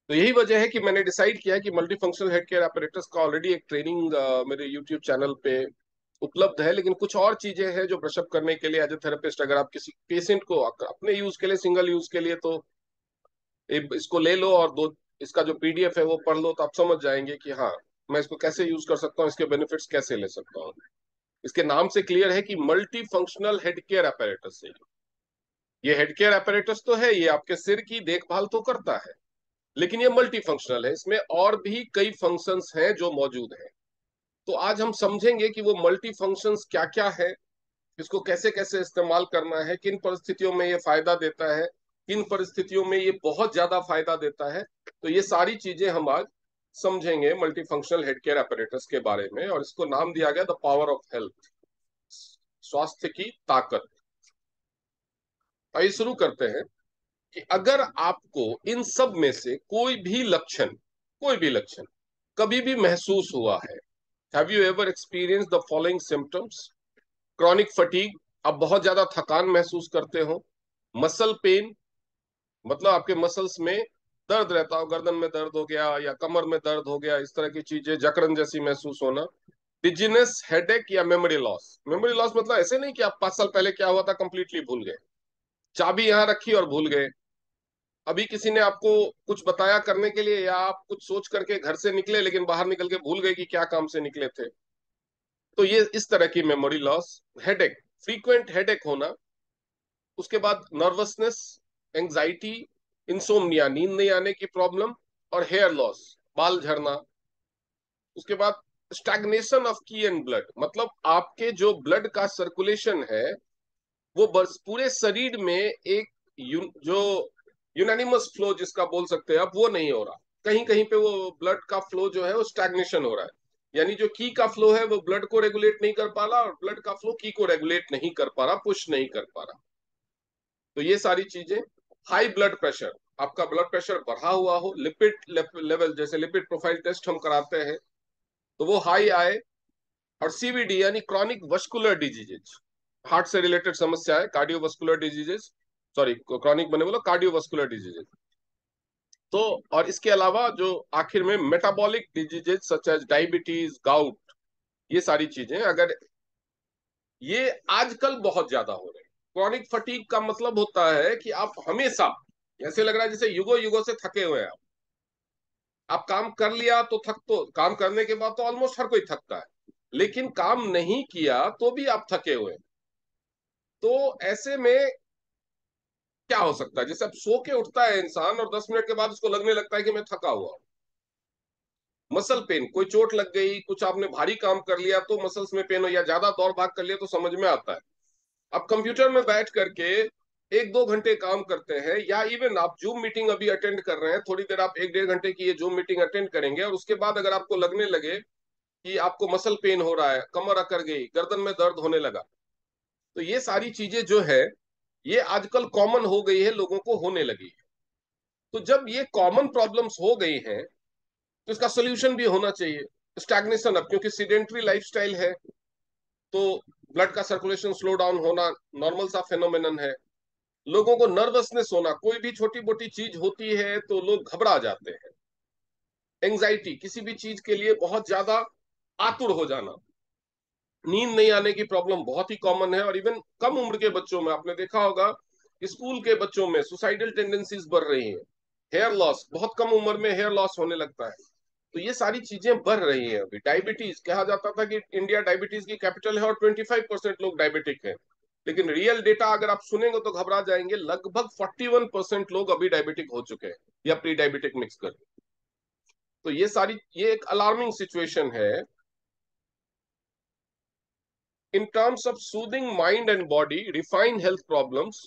तो यही वजह है कि मैंने डिसाइड किया कि multi functional head care apparatus का ऑलरेडी एक ट्रेनिंग मेरे यूट्यूब चैनल पे उपलब्ध है, लेकिन कुछ और चीजें हैं जो ब्रशअप करने के लिए एज ए थेरेपिस्ट, अगर आप किसी पेशेंट को अपने यूज के लिए, सिंगल यूज के लिए, तो इसको ले लो और दो इसका जो पीडीएफ है वो पढ़ लो, तो आप समझ जाएंगे कि हाँ, मैं इसको कैसे यूज कर सकता हूँ, इसके बेनिफिट्स कैसे ले सकता हूँ। इसके नाम से क्लियर है कि multi functional head care apparatus है। ये हेड केयर apparatus तो है, ये आपके सिर की देखभाल तो करता है, लेकिन ये मल्टी फंक्शनल है, इसमें और भी कई फंक्शंस हैं जो मौजूद हैं। तो आज हम समझेंगे कि वो मल्टी फंक्शंस क्या क्या है, इसको कैसे कैसे इस्तेमाल करना है, किन परिस्थितियों में ये फायदा देता है, किन परिस्थितियों में ये बहुत ज्यादा फायदा देता है। तो ये सारी चीजें हम आज समझेंगे multi functional head care apparatus के बारे में, और इसको नाम दिया गया द पावर ऑफ हेल्थ, स्वास्थ्य की ताकत। आइए शुरू करते हैं कि अगर आपको इन सब में से कोई भी लक्षण कभी भी महसूस हुआ है, have you ever experience the following symptoms? Chronic fatigue, आप बहुत ज्यादा थकान महसूस करते हो। मसल पेन, मतलब आपके मसल्स में दर्द रहता हो, गर्दन में दर्द हो गया या कमर में दर्द हो गया, इस तरह की चीजें, जकड़न जैसी महसूस होना। डिजीनेस, हेडेक या मेमोरी लॉस। मेमोरी लॉस मतलब ऐसे नहीं कि आप 5 साल पहले क्या हुआ था कंप्लीटली भूल गए, चाबी यहां रखी और भूल गए, अभी किसी ने आपको कुछ बताया करने के लिए, या आप कुछ सोच करके घर से निकले लेकिन बाहर निकल के भूल गए कि क्या काम से निकले थे। तो ये इस तरह की memory loss. Headache, frequent headache होना। उसके बाद नर्वसनेस, एंजाइटी, इंसोम्निया, नींद नहीं आने की प्रॉब्लम, और हेयर लॉस, बाल झड़ना। उसके बाद स्टैग्नेशन ऑफ की एंड ब्लड, मतलब आपके जो ब्लड का सर्कुलेशन है वो बस पूरे शरीर में एक जो यूनानिमस फ्लो जिसका बोल सकते हैं आप, वो नहीं हो रहा। कहीं कहीं पे वो ब्लड का फ्लो जो है वो स्टैग्नेशन हो रहा है, यानी जो की का फ्लो है वो ब्लड को रेगुलेट नहीं कर पा रहा, और ब्लड का फ्लो की को रेगुलेट नहीं कर पा रहा, पुश नहीं कर पा रहा। तो ये सारी चीजें। हाई ब्लड प्रेशर, आपका ब्लड प्रेशर बढ़ा हुआ हो, लिपिड लेवल, जैसे लिपिड प्रोफाइल टेस्ट हम कराते हैं तो वो हाई आए। और सीवीडी यानी क्रॉनिक वस्कुलर डिजीजेज, हार्ट से रिलेटेड समस्या है, कार्डियोवास्कुलर डिजीजेस, सॉरी क्रॉनिक बने बोलो कार्डियोवास्कुलर डिजीजेज। तो और इसके अलावा जो आखिर में metabolic diseases such as diabetes, gout, ये सारी चीजें अगर ये आजकल बहुत ज्यादा हो रहे हैं। क्रॉनिक फटीग का मतलब होता है कि आप हमेशा, ऐसे लग रहा है जैसे युगों युगों से थके हुए हैं आप काम कर लिया तो थक, तो काम करने के बाद तो ऑलमोस्ट हर कोई थकता है, लेकिन काम नहीं किया तो भी आप थके हुए हैं। तो ऐसे में क्या हो सकता है, जैसे अब सो के उठता है इंसान और 10 मिनट के बाद उसको लगने लगता है कि मैं थका हुआ हूं। मसल पेन, कोई चोट लग गई, कुछ आपने भारी काम कर लिया तो मसल्स में पेन हो, या ज्यादा दौड़ भाग कर लिया तो समझ में आता है। अब कंप्यूटर में बैठ करके 1-2 घंटे काम करते हैं, या इवन आप जूम मीटिंग अभी अटेंड कर रहे हैं, थोड़ी देर आप 1-1.5 घंटे की ये जूम मीटिंग अटेंड करेंगे, और उसके बाद अगर आपको लगने लगे कि आपको मसल पेन हो रहा है, कमर अकड़ गई, गर्दन में दर्द होने लगा, तो ये सारी चीजें जो है ये आजकल कॉमन हो गई है, लोगों को होने लगी है। तो जब ये कॉमन प्रॉब्लम्स हो गई हैं तो इसका सोल्यूशन भी होना चाहिए। स्टैग्नेशन, अब क्योंकि सीडेंट्री लाइफस्टाइल है तो ब्लड का सर्कुलेशन स्लो डाउन होना नॉर्मल सा फेनोमेनन है। लोगों को नर्वसनेस होना, कोई भी छोटी मोटी चीज होती है तो लोग घबरा जाते हैं। एंजाइटी, किसी भी चीज के लिए बहुत ज्यादा आतुर हो जाना। नींद नहीं आने की प्रॉब्लम बहुत ही कॉमन है, और इवन कम उम्र के बच्चों में आपने देखा होगा, स्कूल के बच्चों में सुसाइडल टेंडेंसीज बढ़ रही हैं। हेयर लॉस, बहुत कम उम्र में हेयर लॉस होने लगता है। तो ये सारी चीजें बढ़ रही हैं। अभी डायबिटीज, कहा जाता था कि इंडिया डायबिटीज की कैपिटल है और 25% लोग डायबिटिक हैं, लेकिन रियल डेटा अगर आप सुनेंगे तो घबरा जाएंगे, लगभग 41% लोग अभी डायबिटिक हो चुके हैं, या प्री डायबिटिक मिक्स कर। तो ये एक अलार्मिंग सिचुएशन है। In terms of soothing mind and body, refine health problems,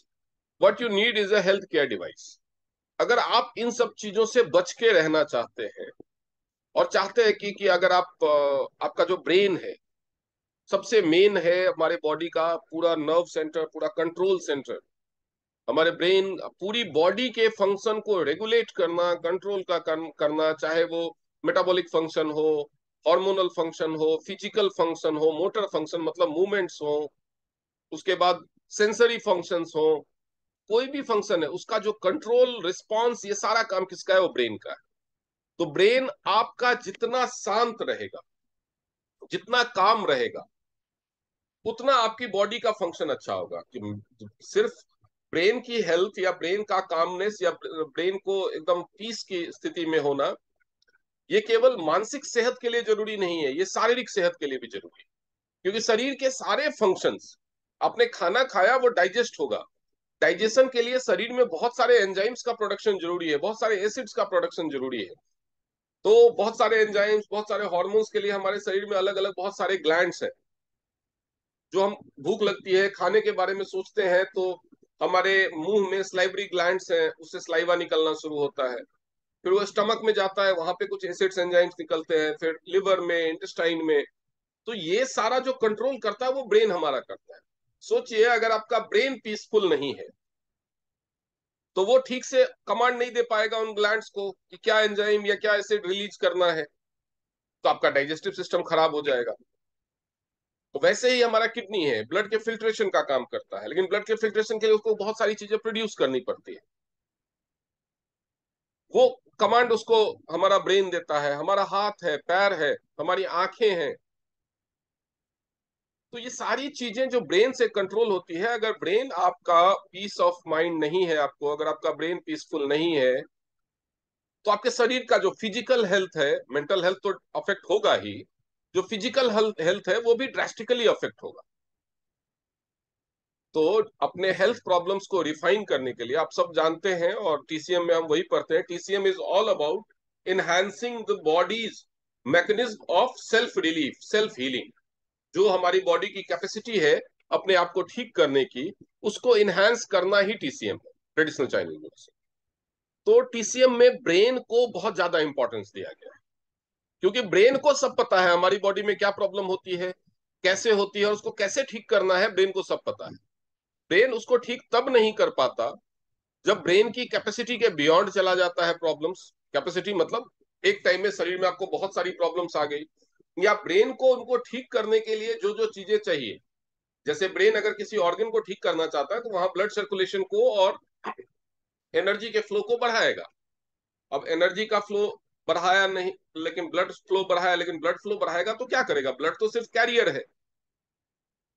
what you need is a health care device. अगर आप इन सब चीजों से बच के रहना चाहते हैं, और चाहते हैं कि अगर आप आपका जो ब्रेन है सबसे मेन है हमारे बॉडी का, पूरा नर्व सेंटर, पूरा कंट्रोल सेंटर, हमारे ब्रेन पूरी बॉडी के फंक्शन को रेगुलेट करना, कंट्रोल करना, चाहे वो मेटाबॉलिक फंक्शन हो, हार्मोनल फंक्शन हो, फिजिकल फंक्शन हो, मोटर फंक्शन मतलब मूवमेंट्स हो, उसके बाद सेंसरी फंक्शंस हो, कोई भी फंक्शन है उसका जो कंट्रोल रिस्पांस, ये सारा काम किसका है? वो ब्रेन का है। तो ब्रेन आपका जितना शांत रहेगा, जितना काम रहेगा, उतना आपकी बॉडी का फंक्शन अच्छा होगा। कि सिर्फ ब्रेन की हेल्थ या ब्रेन का कामनेस या ब्रेन को एकदम पीस की स्थिति में होना, ये केवल मानसिक सेहत के लिए जरूरी नहीं है, ये शारीरिक सेहत के लिए भी जरूरी है। क्योंकि शरीर के सारे फंक्शंस, आपने खाना खाया वो डाइजेस्ट होगा, डाइजेशन के लिए शरीर में बहुत सारे एंजाइम्स का प्रोडक्शन जरूरी है, बहुत सारे एसिड्स का प्रोडक्शन जरूरी है। तो बहुत सारे एंजाइम्स, बहुत सारे हार्मोन्स के लिए हमारे शरीर में अलग अलग बहुत सारे ग्लैंड्स हैं। जो हम भूख लगती है, खाने के बारे में सोचते हैं, तो हमारे मुंह में स्लाइवरी ग्लैंड्स हैं, उससे स्लाइवा निकलना शुरू होता है। फिर वो स्टमक में जाता है, वहां पे कुछ एसिड्स एंजाइम्स निकलते हैं, फिर लिवर में, इंटेस्टाइन में। तो ये सारा जो कंट्रोल करता है वो ब्रेन हमारा करता है। सोचिए, अगर आपका ब्रेन पीसफुल नहीं है तो वो ठीक से कमांड नहीं दे पाएगा उन ग्लैंड्स को कि क्या एंजाइम या क्या एसिड रिलीज करना है, तो आपका डाइजेस्टिव सिस्टम खराब हो जाएगा। तो वैसे ही हमारा किडनी है, ब्लड के फिल्ट्रेशन का काम करता है, लेकिन ब्लड के फिल्ट्रेशन के लिए उसको बहुत सारी चीजें प्रोड्यूस करनी पड़ती है। वो कमांड उसको हमारा ब्रेन देता है। हमारा हाथ है, पैर है, हमारी आंखें हैं। तो ये सारी चीजें जो ब्रेन से कंट्रोल होती है, अगर ब्रेन आपका पीस ऑफ माइंड नहीं है, आपको अगर आपका ब्रेन पीसफुल नहीं है, तो आपके शरीर का जो फिजिकल हेल्थ है, मेंटल हेल्थ तो अफेक्ट होगा ही, जो फिजिकल हेल्थ है वो भी ड्रास्टिकली अफेक्ट होगा। तो अपने हेल्थ प्रॉब्लम्स को रिफाइन करने के लिए, आप सब जानते हैं और टीसीएम में हम वही पढ़ते हैं, TCM is all about enhancing the body's mechanism of self relief, self healing. जो हमारी बॉडी की कैपेसिटी है अपने आप को ठीक करने की, उसको इनहैंस करना ही टीसीएम है, ट्रेडिशनल चाइनीज मेडिसिन। तो टीसीएम में ब्रेन को बहुत ज्यादा इंपॉर्टेंस दिया गया है, क्योंकि ब्रेन को सब पता है हमारी बॉडी में क्या प्रॉब्लम होती है, कैसे होती है, और उसको कैसे ठीक करना है, ब्रेन को सब पता है। ब्रेन उसको ठीक तब नहीं कर पाता जब ब्रेन की कैपेसिटी के बियॉन्ड चला जाता है प्रॉब्लम्स। कैपेसिटी मतलब एक टाइम में शरीर में आपको बहुत सारी प्रॉब्लम्स आ गई, या ब्रेन को उनको ठीक करने के लिए जो जो चीजें चाहिए, जैसे ब्रेन अगर किसी ऑर्गन को ठीक करना चाहता है तो वहां ब्लड सर्कुलेशन को और एनर्जी के फ्लो को बढ़ाएगा। अब एनर्जी का फ्लो बढ़ाया नहीं, लेकिन ब्लड फ्लो बढ़ाया, लेकिन ब्लड फ्लो बढ़ाएगा तो क्या करेगा, ब्लड तो सिर्फ कैरियर है।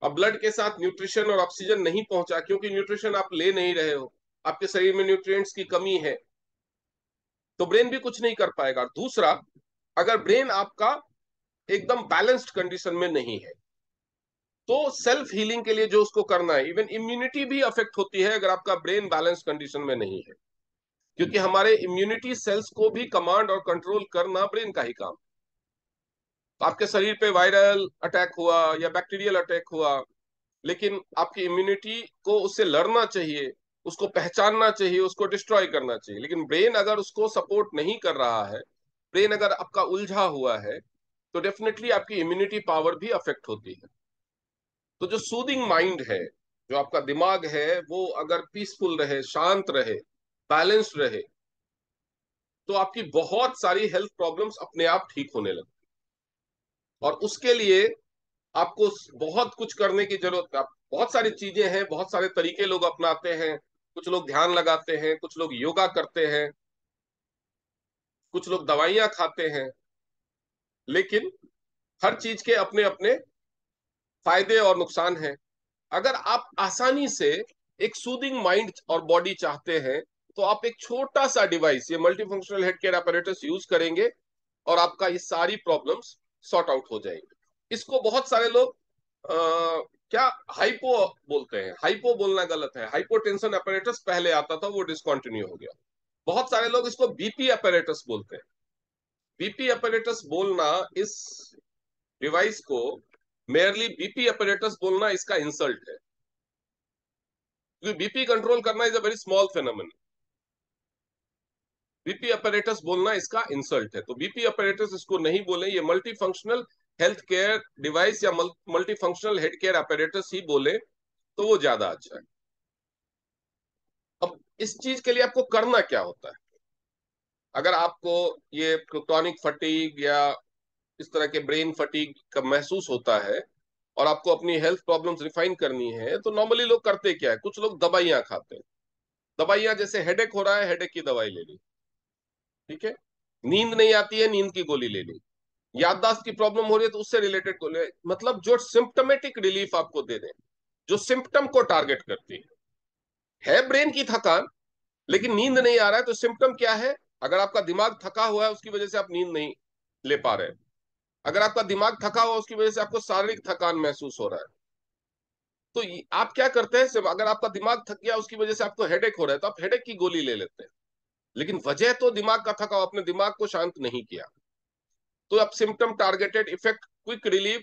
अब ब्लड के साथ न्यूट्रिशन और ऑक्सीजन नहीं पहुंचा, क्योंकि न्यूट्रिशन आप ले नहीं रहे हो, आपके शरीर में न्यूट्रिएंट्स की कमी है, तो ब्रेन भी कुछ नहीं कर पाएगा। दूसरा, अगर ब्रेन आपका एकदम बैलेंस्ड कंडीशन में नहीं है, तो सेल्फ हीलिंग के लिए जो उसको करना है, इवन इम्यूनिटी भी अफेक्ट होती है अगर आपका ब्रेन बैलेंस कंडीशन में नहीं है। क्योंकि हमारे इम्यूनिटी सेल्स को भी कमांड और कंट्रोल करना ब्रेन का ही काम। तो आपके शरीर पे वायरल अटैक हुआ या बैक्टीरियल अटैक हुआ, लेकिन आपकी इम्यूनिटी को उससे लड़ना चाहिए, उसको पहचानना चाहिए, उसको डिस्ट्रॉय करना चाहिए। लेकिन ब्रेन अगर उसको सपोर्ट नहीं कर रहा है, ब्रेन अगर आपका उलझा हुआ है, तो डेफिनेटली आपकी इम्यूनिटी पावर भी अफेक्ट होती है। तो जो सूदिंग माइंड है, जो आपका दिमाग है, वो अगर पीसफुल रहे, शांत रहे, बैलेंस्ड रहे, तो आपकी बहुत सारी हेल्थ प्रॉब्लम्स अपने आप ठीक होने लगती। और उसके लिए आपको बहुत कुछ करने की जरूरत है। बहुत सारी चीजें हैं, बहुत सारे तरीके लोग अपनाते हैं। कुछ लोग ध्यान लगाते हैं, कुछ लोग योगा करते हैं, कुछ लोग दवाइयां खाते हैं, लेकिन हर चीज के अपने अपने फायदे और नुकसान हैं। अगर आप आसानी से एक सूदिंग माइंड और बॉडी चाहते हैं, तो आप एक छोटा सा डिवाइस, ये multi functional head care apparatus use करेंगे, और आपका ये सारी प्रॉब्लम्स सॉर्ट आउट हो जाएंगे। इसको बहुत सारे लोग क्या हाइपो बोलते हैं। हाइपो बोलना गलत है, हाइपोटेंशन apparatus पहले आता था, वो डिसकंटिन्यू हो गया। बहुत सारे लोग इसको बीपी apparatus बोलते हैं। बीपी apparatus बोलना, इस डिवाइस को मेयरली बीपी apparatus बोलना, इसका इंसल्ट है। क्योंकि बीपी कंट्रोल करना is a very small फेनोमेन, BP apparatus बोलना इसका इंसल्ट है। तो बीपी अपैरेटस इसको नहीं बोले, ये multi functional health care device या multi functional head care apparatus ही बोले, तो वो ज्यादा अच्छा है। अब इस चीज के लिए आपको करना क्या होता है? अगर आपको ये क्रोनिक फटीग या इस तरह के ब्रेन फटीग का महसूस होता है, और आपको अपनी हेल्थ प्रॉब्लम्स रिफाइन करनी है, तो नॉर्मली लोग करते क्या है, कुछ लोग दवाइयां खाते हैं। दवाइयां, जैसे हेडेक हो रहा है, हेडेक की दवाई ले ली, ठीक है। नींद नहीं आती है, नींद की गोली ले ली। याददाश्त की प्रॉब्लम हो रही है तो उससे रिलेटेड गोली, मतलब जो सिम्टमेटिक रिलीफ आपको दे दें, जो सिम्टम को टारगेट करती है ब्रेन की थकान, लेकिन नींद नहीं आ रहा है, तो सिम्टम क्या है? अगर आपका दिमाग थका हुआ है उसकी वजह से आप नींद नहीं ले पा रहे हैं, अगर आपका दिमाग थका हुआ उसकी वजह से आपको शारीरिक थकान महसूस हो रहा है, तो आप क्या करते हैं? सिर्फ अगर आपका दिमाग थक गया उसकी वजह से आपको हेडेक हो रहा है तो आप हेडेक की गोली ले लेते हैं, लेकिन वजह तो दिमाग का थका, आपने दिमाग को शांत नहीं किया। तो अब symptom targeted effect, quick relief,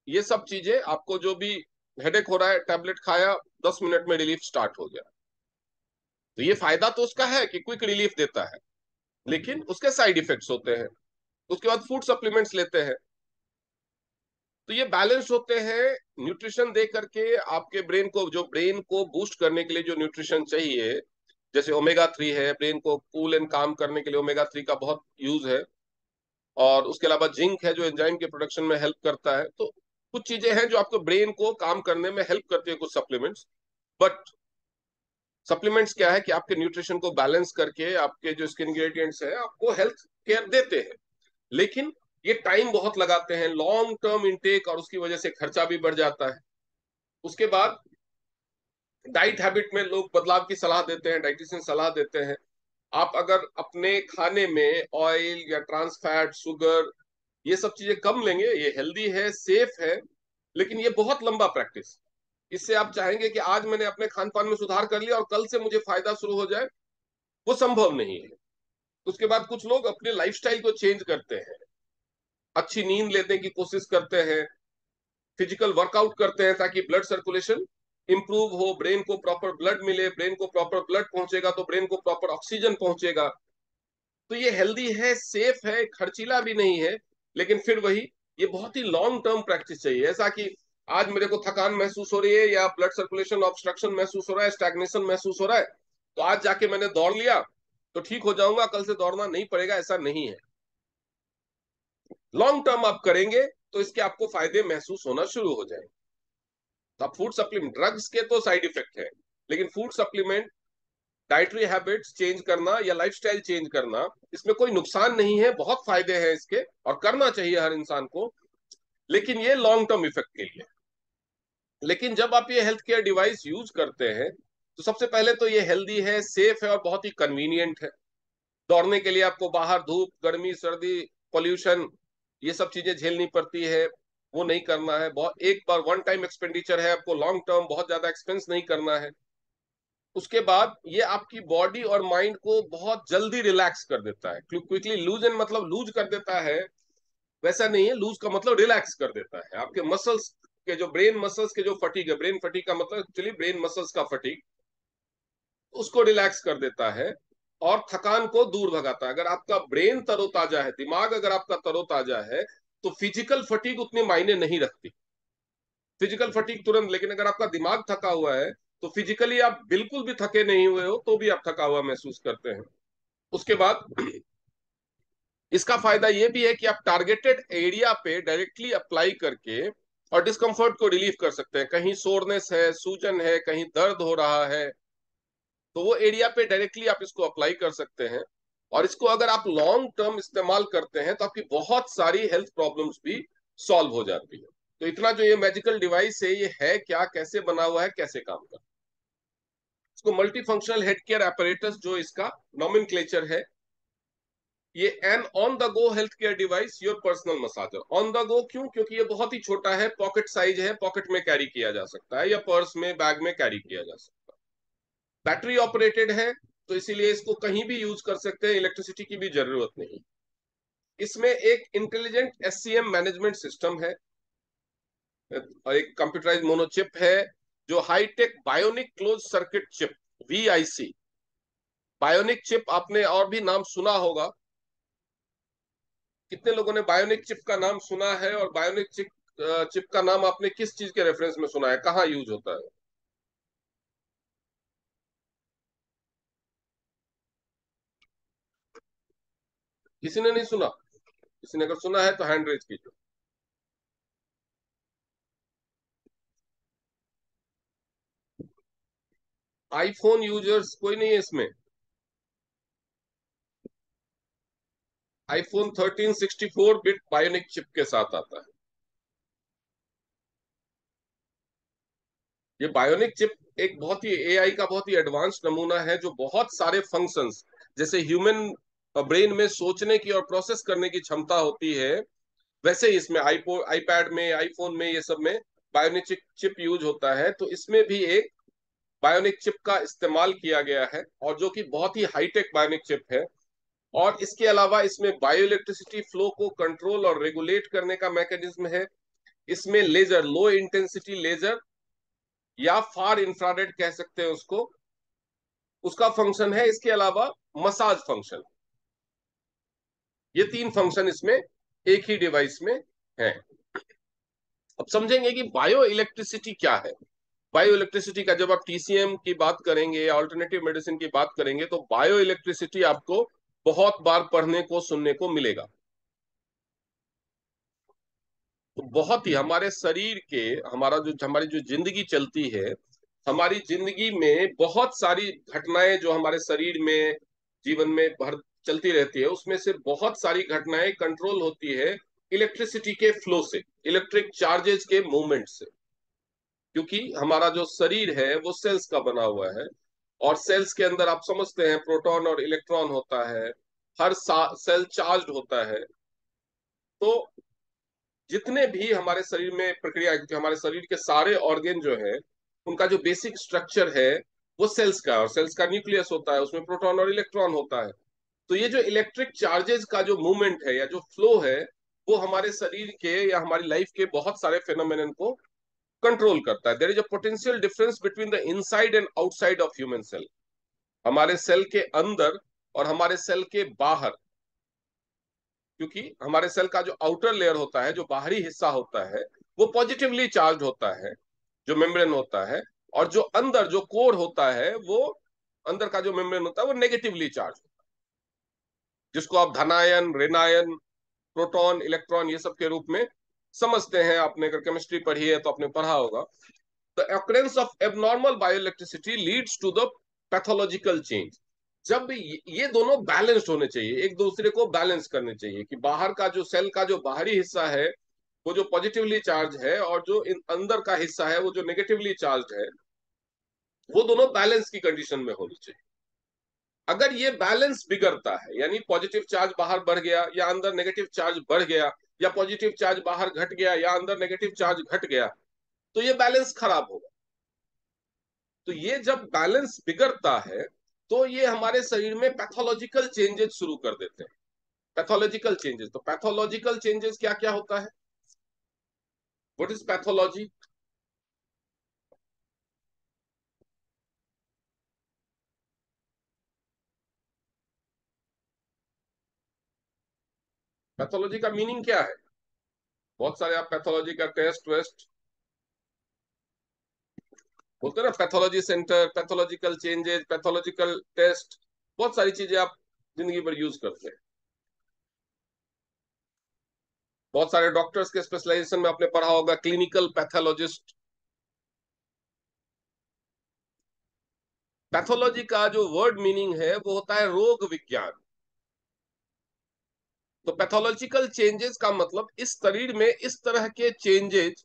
ये सब चीजें आपको, जो भी हेडेक हो रहा है टैबलेट खाया, 10 मिनट में रिलीफ स्टार्ट हो गया। तो ये फायदा तो उसका है कि क्विक रिलीफ देता है, लेकिन उसके साइड इफेक्ट्स होते हैं। उसके बाद फूड सप्लीमेंट्स लेते हैं, तो ये बैलेंस होते हैं न्यूट्रिशन दे करके आपके ब्रेन को, जो ब्रेन को बूस्ट करने के लिए जो न्यूट्रिशन चाहिए, जैसे ओमेगा 3 है, ब्रेन को कूल एंड काम करने के लिए ओमेगा 3 का बहुत यूज है, और उसके अलावा जिंक है जो एंजाइम के प्रोडक्शन में हेल्प करता है। तो कुछ चीजें हैं जो आपको ब्रेन को काम करने में हेल्प करती है, कुछ सप्लीमेंट्स। बट सप्लीमेंट्स क्या है कि आपके न्यूट्रिशन को बैलेंस करके आपके जो इसके इंग्रेडिएंट्स है आपको हेल्थ केयर देते हैं, लेकिन ये टाइम बहुत लगाते हैं, लॉन्ग टर्म इंटेक, और उसकी वजह से खर्चा भी बढ़ जाता है। उसके बाद डाइट हैबिट में लोग बदलाव की सलाह देते हैं, डाइटिशियन सलाह देते हैं। आप अगर अपने खाने में ऑयल या ट्रांस फैट, शुगर, ये सब चीजें कम लेंगे, ये हेल्दी है, सेफ है, लेकिन ये बहुत लंबा प्रैक्टिस। इससे आप चाहेंगे कि आज मैंने अपने खान पान में सुधार कर लिया और कल से मुझे फायदा शुरू हो जाए, वो संभव नहीं है। उसके बाद कुछ लोग अपने लाइफस्टाइल को चेंज करते हैं, अच्छी नींद लेने की कोशिश करते हैं, फिजिकल वर्कआउट करते हैं ताकि ब्लड सर्कुलेशन इंप्रूव हो, ब्रेन को प्रॉपर ब्लड मिले, ब्रेन को प्रॉपर ब्लड पहुंचेगा तो ब्रेन को प्रॉपर ऑक्सीजन पहुंचेगा। तो ये हेल्दी है, सेफ है, खर्चीला भी नहीं है, लेकिन फिर वही, ये बहुत ही लॉन्ग टर्म प्रैक्टिस चाहिए। ऐसा कि आज मेरे को थकान महसूस हो रही है या ब्लड सर्कुलेशन ऑब्स्ट्रक्शन महसूस हो रहा है, स्टैग्नेशन महसूस हो रहा है, तो आज जाके मैंने दौड़ लिया तो ठीक हो जाऊंगा, कल से दौड़ना नहीं पड़ेगा, ऐसा नहीं है। लॉन्ग टर्म आप करेंगे तो इसके आपको फायदे महसूस होना शुरू हो जाएंगे। तो आप फूड सप्लीमेंट, ड्रग्स के तो साइड इफेक्ट है, लेकिन food supplement, dietary habits change करना या लाइफस्टाइल चेंज करना, इसमें कोई नुकसान नहीं है, बहुत फायदे हैं इसके, और करना चाहिए हर इंसान को, लेकिन ये लॉन्ग टर्म इफेक्ट के लिए। लेकिन जब आप ये हेल्थ केयर डिवाइस यूज करते हैं तो सबसे पहले तो ये हेल्दी है, सेफ है और बहुत ही कन्वीनियंट है। दौड़ने के लिए आपको बाहर धूप, गर्मी, सर्दी, पॉल्यूशन, ये सब चीजें झेलनी पड़ती है, वो नहीं करना है। बहुत एक बार वन टाइम एक्सपेंडिचर है, आपको लॉन्ग टर्म बहुत ज्यादा एक्सपेंस नहीं करना है। उसके बाद ये आपकी बॉडी और माइंड को बहुत जल्दी रिलैक्स कर देता है, क्विकली लूज एंड मतलब लूज कर देता है, वैसा नहीं है, लूज का मतलब रिलैक्स कर देता है आपके मसल्स के, जो ब्रेन मसल्स के जो फटीग है, ब्रेन फटीग का मतलब एक्चुअली ब्रेन मसल्स का फटीग, उसको रिलैक्स कर देता है और थकान को दूर भगाता है। अगर आपका ब्रेन तरोताजा है, दिमाग अगर आपका तरोताजा है, तो फिजिकल फटीग उतनी मायने नहीं रखती, फिजिकल फटीग तुरंत। लेकिन अगर आपका दिमाग थका हुआ है तो फिजिकली आप बिल्कुल भी थके नहीं हुए हो तो भी आप थका हुआ महसूस करते हैं। उसके बाद इसका फायदा यह भी है कि आप टारगेटेड एरिया पे डायरेक्टली अप्लाई करके और डिस्कम्फर्ट को रिलीव कर सकते हैं। कहीं सोरनेस है, सूजन है, कहीं दर्द हो रहा है, तो वो एरिया पे डायरेक्टली आप इसको अप्लाई कर सकते हैं। और इसको अगर आप लॉन्ग टर्म इस्तेमाल करते हैं तो आपकी बहुत सारी हेल्थ प्रॉब्लम्स भी सॉल्व हो जाती है। तो इतना जो ये मैजिकल डिवाइस है, ये है क्या, कैसे बना हुआ है, कैसे काम करता है? इसको multi functional head care apparatus जो इसका नॉमेनक्लेचर है, ये an on the go health care device, your personal massager. On the go क्यों? क्योंकि ये बहुत ही छोटा है, पॉकेट साइज है, पॉकेट में कैरी किया जा सकता है या पर्स में, बैग में कैरी किया जा सकता है। बैटरी ऑपरेटेड है, तो इसीलिए इसको कहीं भी यूज कर सकते हैं, इलेक्ट्रिसिटी की भी जरूरत नहीं। इसमें एक इंटेलिजेंट एससीएम मैनेजमेंट सिस्टम है और एक कंप्यूटराइज मोनोचिप है, जो hi tech bionic close circuit chip, VIC. Bionic chip आपने और भी नाम सुना होगा, कितने लोगों ने बायोनिक चिप का नाम सुना है? और बायोनिक चिप चिप का नाम आपने किस चीज के रेफरेंस में सुना है, कहाँ यूज होता है? किसी ने नहीं सुना? किसी ने अगर सुना है तो हैंड रेज कीजिए। आईफोन यूजर्स कोई नहीं है इसमें? आईफोन 13 64 बिट बायोनिक चिप के साथ आता है। ये बायोनिक चिप एक बहुत ही एआई का बहुत ही एडवांस नमूना है, जो बहुत सारे फंक्शंस, जैसे ह्यूमन ब्रेन में सोचने की और प्रोसेस करने की क्षमता होती है, वैसे ही इसमें आईपैड में, आईफोन में, ये सब में बायोनिक चिप यूज होता है। तो इसमें भी एक बायोनिक चिप का इस्तेमाल किया गया है, और जो कि बहुत ही हाईटेक बायोनिक चिप है। और इसके अलावा इसमें बायो इलेक्ट्रिसिटी फ्लो को कंट्रोल और रेगुलेट करने का मैकेनिज्म है। इसमें लेजर, लो इंटेंसिटी लेजर या फार इंफ्रारेड कह सकते हैं उसको, उसका फंक्शन है। इसके अलावा मसाज फंक्शन, ये तीन फंक्शन इसमें एक ही डिवाइस में है। अब समझेंगे कि बायो इलेक्ट्रिसिटी क्या है। बायो इलेक्ट्रिसिटी का जब आप टीसीएम की बात करेंगे या ऑल्टरनेटिव मेडिसिन की बात करेंगे, तो बायो इलेक्ट्रिसिटी आपको बहुत बार पढ़ने को, सुनने को मिलेगा। तो बहुत ही हमारे शरीर के, हमारी जो जिंदगी चलती है, हमारी जिंदगी में बहुत सारी घटनाएं जो हमारे शरीर में, जीवन में भर चलती रहती है, उसमें से बहुत सारी घटनाएं कंट्रोल होती है इलेक्ट्रिसिटी के फ्लो से, इलेक्ट्रिक चार्जेस के मूवमेंट से। क्योंकि हमारा जो शरीर है वो सेल्स का बना हुआ है, और सेल्स के अंदर आप समझते हैं प्रोटॉन और इलेक्ट्रॉन होता है, हर सेल चार्ज होता है। तो जितने भी हमारे शरीर में प्रक्रिया, क्योंकि हमारे शरीर के सारे ऑर्गेन जो है, उनका जो बेसिक स्ट्रक्चर है वो सेल्स का है, और सेल्स का न्यूक्लियस होता है, उसमें प्रोटॉन और इलेक्ट्रॉन होता है। तो ये जो इलेक्ट्रिक चार्जेस का जो मूवमेंट है या जो फ्लो है, वो हमारे शरीर के या हमारी लाइफ के बहुत सारे फेनोमेनन को कंट्रोल करता है। There is a potential difference between the inside and outside of human cell. हमारे सेल के अंदर और हमारे सेल के बाहर, क्योंकि हमारे सेल का जो आउटर लेयर होता है, जो बाहरी हिस्सा होता है, वो पॉजिटिवली चार्ज होता है, जो मेम्ब्रेन होता है। और जो अंदर जो कोर होता है, वो अंदर का जो मेम्ब्रेन होता है वो नेगेटिवली चार्ज होता है, जिसको आप धनायन, ऋणायन, प्रोटॉन, इलेक्ट्रॉन ये सब के रूप में समझते हैं। आपने अगर केमिस्ट्री पढ़ी है तो आपने पढ़ा होगा। The occurrence of abnormal bioelectricity leads to the pathological change। जब ये दोनों बैलेंस्ड होने चाहिए, एक दूसरे को बैलेंस करने चाहिए, कि बाहर का जो सेल का जो बाहरी हिस्सा है वो जो पॉजिटिवली चार्ज है, और जो अंदर का हिस्सा है वो जो नेगेटिवली चार्ज है, वो दोनों बैलेंस की कंडीशन में होनी चाहिए। अगर ये बैलेंस बिगड़ता है, यानी पॉजिटिव चार्ज बाहर बढ़ गया या अंदर नेगेटिव चार्ज बढ़ गया, या पॉजिटिव चार्ज बाहर घट गया या अंदर नेगेटिव चार्ज घट गया, तो ये बैलेंस खराब होगा। तो ये जब बैलेंस बिगड़ता है, तो ये हमारे शरीर में पैथोलॉजिकल चेंजेस शुरू कर देते हैं। पैथोलॉजिकल चेंजेस, तो पैथोलॉजिकल चेंजेस क्या क्या होता है? What is pathology? पैथोलॉजी का मीनिंग क्या है? बहुत सारे आप पैथोलॉजी का टेस्ट वेस्ट बोलते हैं ना, pathology centre, pathological changes, pathological test, बहुत सारी चीजें आप जिंदगी भर यूज करते हैं। बहुत सारे डॉक्टर्स के स्पेशलाइजेशन में आपने पढ़ा होगा क्लिनिकल पैथोलॉजिस्ट। पैथोलॉजी का जो वर्ड मीनिंग है वो होता है रोग विज्ञान। तो पैथोलॉजिकल चेंजेस का मतलब इस शरीर में इस तरह के चेंजेस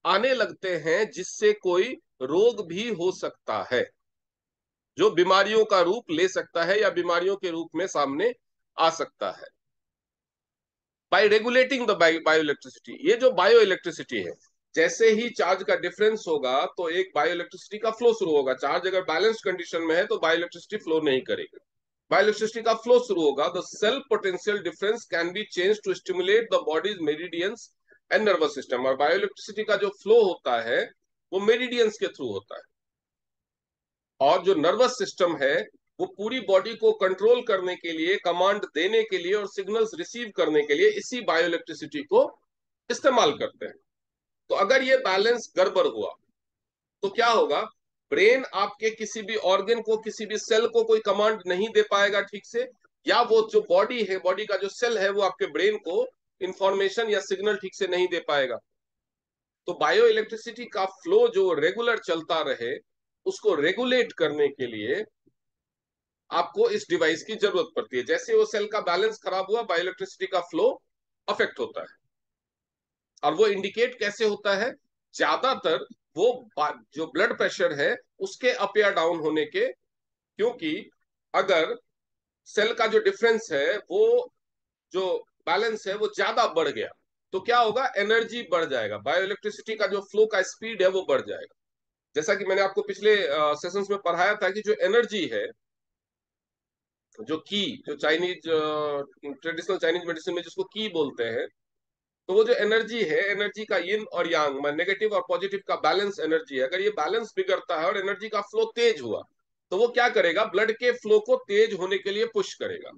आने लगते हैं जिससे कोई रोग भी हो सकता है, जो बीमारियों का रूप ले सकता है या बीमारियों के रूप में सामने आ सकता है। Bye regulating the bio electricity, ये जो बायो इलेक्ट्रिसिटी है, जैसे ही चार्ज का डिफरेंस होगा तो एक बायो इलेक्ट्रिसिटी का फ्लो शुरू होगा। चार्ज अगर बैलेंस्ड कंडीशन में है तो बायो इलेक्ट्रिसिटी फ्लो नहीं करेगी, बायो इलेक्ट्रिसिटी का फ्लो शुरू होगा। The self potential difference can be change to stimulate the body's meridians and nervous system. और बायो इलेक्ट्रिसिटी का जो फ्लो होता है वो मेरिडियंस के थ्रू होता है, और जो नर्वस सिस्टम है वो पूरी बॉडी को कंट्रोल करने के लिए, कमांड देने के लिए और सिग्नल्स रिसीव करने के लिए इसी बायो इलेक्ट्रिसिटी को इस्तेमाल करते हैं। तो अगर ये बैलेंस गड़बड़ हुआ तो क्या होगा? ब्रेन आपके किसी भी ऑर्गन को, किसी भी सेल को कोई कमांड नहीं दे पाएगा ठीक से, या वो जो बॉडी है, बॉडी का जो सेल है, वो आपके ब्रेन को इंफॉर्मेशन या सिग्नल ठीक से नहीं दे पाएगा। तो बायो इलेक्ट्रिसिटी का फ्लो जो रेगुलर चलता रहे, उसको रेगुलेट करने के लिए आपको इस डिवाइस की जरूरत पड़ती है। जैसे वो सेल का बैलेंस खराब हुआ, बायोइलेक्ट्रिसिटी का फ्लो अफेक्ट होता है। और वो इंडिकेट कैसे होता है? ज्यादातर वो जो ब्लड प्रेशर है उसके अप या डाउन होने के, क्योंकि अगर सेल का जो डिफरेंस है वो, जो बैलेंस है वो ज्यादा बढ़ गया, तो क्या होगा? एनर्जी बढ़ जाएगा, बायोइलेक्ट्रिसिटी का जो फ्लो का स्पीड है वो बढ़ जाएगा। जैसा कि मैंने आपको पिछले सेशंस में पढ़ाया था कि जो एनर्जी है, जो की, जो चाइनीज ट्रेडिशनल चाइनीज मेडिसिन में जिसको की बोलते हैं, तो वो जो एनर्जी है, एनर्जी का यिन और यांग में नेगेटिव और पॉजिटिव का बैलेंस एनर्जी है, अगर ये बैलेंस बिगड़ता है और एनर्जी का फ्लो तेज हुआ, तो वो क्या करेगा? ब्लड के फ्लो को तेज होने के लिए पुश करेगा।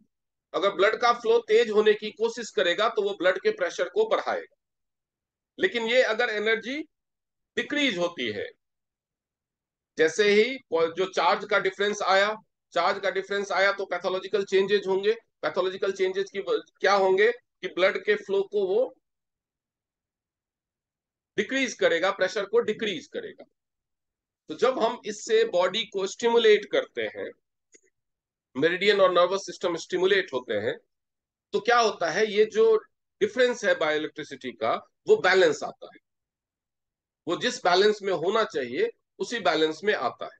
अगर ब्लड का फ्लो तेज होने की कोशिश करेगा तो वो ब्लड के प्रेशर को बढ़ाएगा। लेकिन ये अगर एनर्जी डिक्रीज होती है, जैसे ही जो चार्ज का डिफरेंस आया, चार्ज का डिफरेंस आया तो पैथोलॉजिकल चेंजेस होंगे। पैथोलॉजिकल चेंजेस की क्या होंगे? कि ब्लड के फ्लो को वो डिक्रीज करेगा, प्रेशर को डिक्रीज करेगा। तो जब हम इससे बॉडी को स्टिमुलेट करते हैं, मेरिडियन और नर्वस सिस्टम स्टिमुलेट होते हैं, तो क्या होता है? ये जो डिफरेंस है बायोइलेक्ट्रिसिटी का, वो बैलेंस आता है। वो जिस बैलेंस में होना चाहिए उसी बैलेंस में आता है,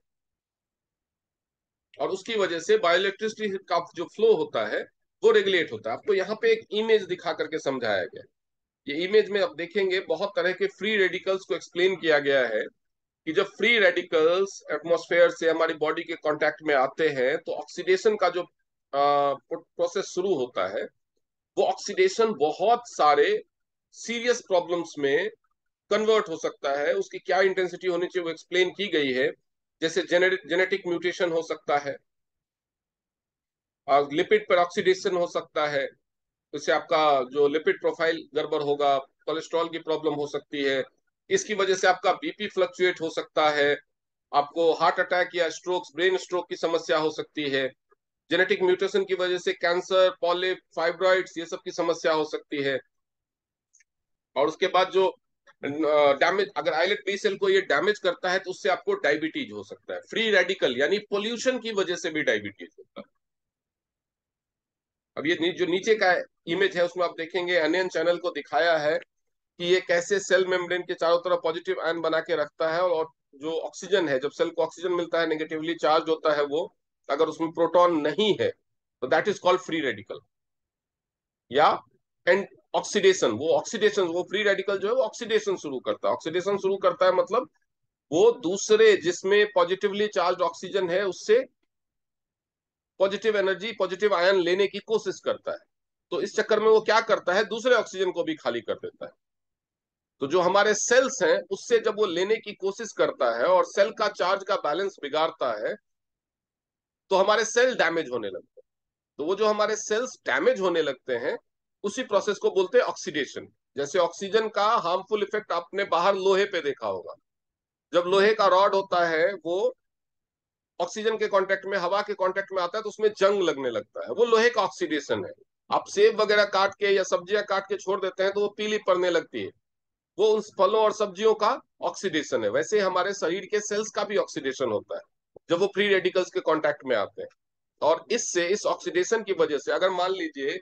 और उसकी वजह से बायोइलेक्ट्रिसिटी का जो फ्लो होता है वो रेगुलेट होता है। आपको यहाँ पे एक इमेज दिखा करके समझाया गया। ये इमेज में आप देखेंगे बहुत तरह के फ्री रेडिकल्स को एक्सप्लेन किया गया है, कि जब फ्री रेडिकल्स एटमॉस्फेयर से हमारी बॉडी के कांटेक्ट में आते हैं तो ऑक्सीडेशन का जो प्रोसेस शुरू होता है, वो ऑक्सीडेशन बहुत सारे सीरियस प्रॉब्लम्स में कन्वर्ट हो सकता है। उसकी क्या इंटेंसिटी होनी चाहिए वो एक्सप्लेन की गई है। जैसे जेनेटिक म्यूटेशन हो सकता है, और लिपिड पर ऑक्सीडेशन हो सकता है, इससे आपका जो लिपिड प्रोफाइल गड़बड़ होगा, कोलेस्ट्रॉल की प्रॉब्लम हो सकती है, इसकी वजह से आपका बीपी फ्लक्चुएट हो सकता है, आपको हार्ट अटैक या स्ट्रोक्स, ब्रेन स्ट्रोक की समस्या हो सकती है, जेनेटिक म्यूटेशन की वजह से कैंसर, पॉलिप, फाइब्रॉइड्स, ये सब की समस्या हो सकती है। और उसके बाद जो डैमेज, अगर आइलेट बी सेल को ये डैमेज करता है तो उससे आपको डायबिटीज हो सकता है। फ्री रेडिकल यानी पोल्यूशन की वजह से भी डायबिटीज होता है। अब ये जो नीचे का इमेज है उसमें आप देखेंगे एनियन चैनल को दिखाया है कि ये कैसे सेल मेम्ब्रेन के चारों तरफ पॉजिटिव आयन बना के रखता है, और जो ऑक्सीजन है, जब सेल को ऑक्सीजन मिलता है, नेगेटिवली चार्ज होता है वो, अगर उसमें प्रोटॉन नहीं है तो that is called free radical. या एंड ऑक्सीडेशन, वो फ्री रेडिकल जो है वो ऑक्सीडेशन शुरू करता है। ऑक्सीडेशन शुरू करता है मतलब वो दूसरे जिसमें पॉजिटिवली चार्ज ऑक्सीजन है उससे पॉजिटिव एनर्जी, पॉजिटिव आयन लेने की कोशिश करता है। तो इस चक्कर में वो क्या करता है? दूसरे ऑक्सीजन को भी खाली कर देता है। तो जो हमारे सेल्स हैं उससे जब वो लेने की कोशिश करता है और सेल का चार्ज का बैलेंस बिगाड़ता है, तो हमारे सेल डैमेज होने लगते हैं। तो वो जो हमारे सेल्स डैमेज होने लगते हैं, उसी प्रोसेस को बोलते हैं ऑक्सीडेशन। जैसे ऑक्सीजन का हार्मफुल इफेक्ट आपने बाहर लोहे पे देखा होगा। जब लोहे का रॉड होता है वो ऑक्सीजन के कांटेक्ट में, हवा के कांटेक्ट में आता है तो उसमें जंग लगने लगता है, वो लोहे का ऑक्सीडेशन है। आप सेब वगैरह काट के या सब्जियां काट के छोड़ देते हैं तो वो पीली पड़ने लगती है, वो उन फलों और सब्जियों का ऑक्सीडेशन है। वैसे हमारे शरीर के सेल्स का भी ऑक्सीडेशन होता है जब वो फ्री रेडिकल्स के कांटेक्ट में आते हैं। और इससे, इस ऑक्सीडेशन की वजह से, अगर मान लीजिए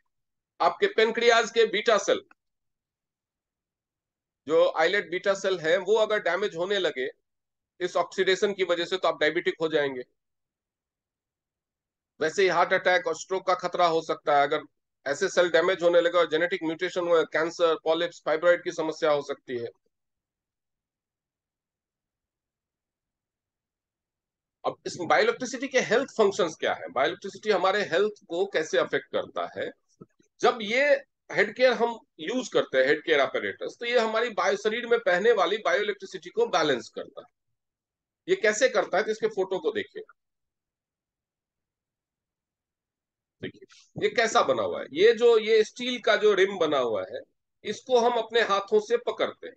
आपके पेनक्रियाज के बीटा सेल, जो आइलेट बीटा सेल है, वो अगर डैमेज होने लगे इस ऑक्सीडेशन की वजह से, तो आप डायबिटिक हो जाएंगे। वैसे ही हार्ट अटैक और स्ट्रोक का खतरा हो सकता है अगर ऐसे सेल डैमेज होने लगे, और जेनेटिक म्यूटेशन हुए, कैंसर, पॉलिप्स, फाइब्रॉइड की समस्या हो सकती है। अब इस बायोइलेक्ट्रिसिटी के हेल्थ फंक्शंस क्या है? बायोइलेक्ट्रिसिटी हमारे हेल्थ को कैसे अफेक्ट करता है? जब ये हेड केयर हम यूज करते हैं, हेड केयर अपरेटस, तो ये हमारी बायो, शरीर में बहने वाली बायोइलेक्ट्रिसिटी को बैलेंस करता है। ये कैसे करता है? तो इसके फोटो को देखिए। देखिए ये कैसा बना हुआ है। ये स्टील का जो रिम बना हुआ है, इसको हम अपने हाथों से पकड़ते हैं।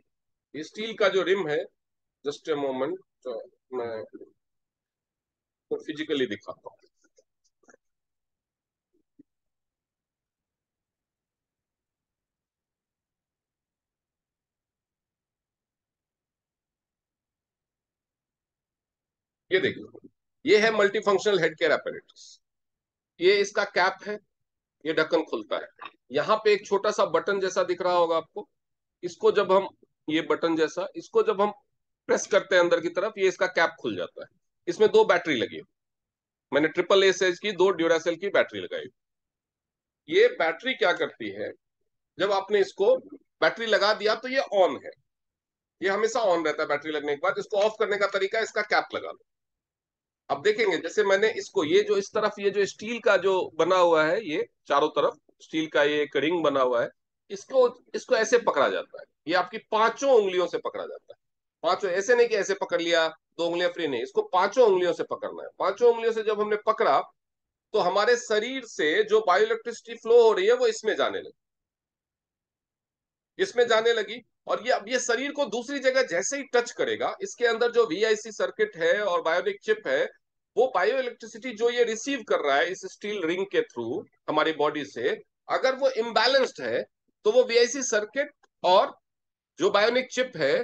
ये स्टील का जो रिम है, जस्ट ए मोमेंट, तो मैं तो फिजिकली दिखाता हूँ। ये देखिए, ये है multi functional head care apparatus। ये इसका कैप है, ये ढक्कन खुलता है। यहाँ पे एक छोटा सा बटन जैसा दिख रहा होगा आपको, इसको जब हम, ये बटन जैसा, इसको जब हम प्रेस करते हैं अंदर की तरफ, ये इसका कैप खुल जाता है। इसमें दो बैटरी लगी है, मैंने ट्रिपल ए सेज की दो ड्यूरासेल की बैटरी लगाई। ये बैटरी क्या करती है, जब आपने इसको बैटरी लगा दिया तो ये ऑन है, ये हमेशा ऑन रहता है बैटरी लगने के बाद। इसको ऑफ करने का तरीका है, इसका कैप लगा लो। अब देखेंगे, जैसे मैंने इसको, ये जो इस तरफ ये जो स्टील का जो बना हुआ है, ये चारों तरफ स्टील का ये एक रिंग बना हुआ है, इसको इसको ऐसे पकड़ा जाता है। ये आपकी पांचों उंगलियों से पकड़ा जाता है। पांचों, ऐसे नहीं कि ऐसे पकड़ लिया, दो उंगलियां फ्री, नहीं, इसको पांचों उंगलियों से पकड़ना है। पांचों उंगलियों से जब हमने पकड़ा, तो हमारे शरीर से जो बायो इलेक्ट्रिसिटी फ्लो हो रही है वो इसमें जाने लगी, इसमें जाने लगी। और ये अब ये शरीर को दूसरी जगह जैसे ही टच करेगा, इसके अंदर जो वीआईसी सर्किट है और बायोनिक चिप है, वो बायो इलेक्ट्रिसिटी जो ये रिसीव कर रहा है इस स्टील रिंग के थ्रू हमारी बॉडी से, अगर वो इम्बैलेंस्ड है, तो वो वीआईसी सर्किट और जो बायोनिक चिप है,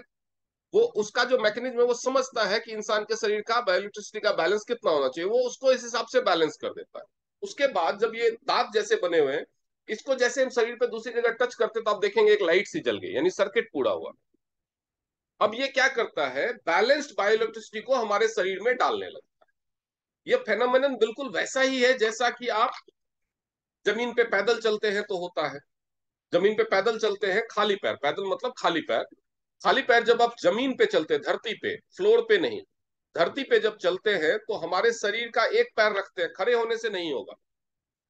वो उसका जो मैकेनिज्म है वो समझता है कि इंसान के शरीर का बायो इलेक्ट्रिसिटी का बैलेंस कितना होना चाहिए, वो उसको इस हिसाब से बैलेंस कर देता है। उसके बाद जब ये दांत जैसे बने हुए हैं, इसको जैसे हम शरीर पे दूसरी जगह टच करते तो आप देखेंगे एक लाइट सी जल गई, यानी सर्किट पूरा हुआ। अब ये क्या करता है, बैलेंस्ड बायो इलेक्ट्रिसिटी को हमारे शरीर में डालने लगता है। ये फेनोमेनन बिल्कुल वैसा ही है जैसा कि आप जमीन पे पैदल चलते हैं तो होता है। जमीन पे पैदल चलते हैं खाली पैर, पैदल मतलब खाली पैर, खाली पैर जब आप जमीन पे चलते हैं, धरती पे, फ्लोर पे नहीं, धरती पे जब चलते हैं, तो हमारे शरीर का एक पैर रखते हैं, खड़े होने से नहीं होगा।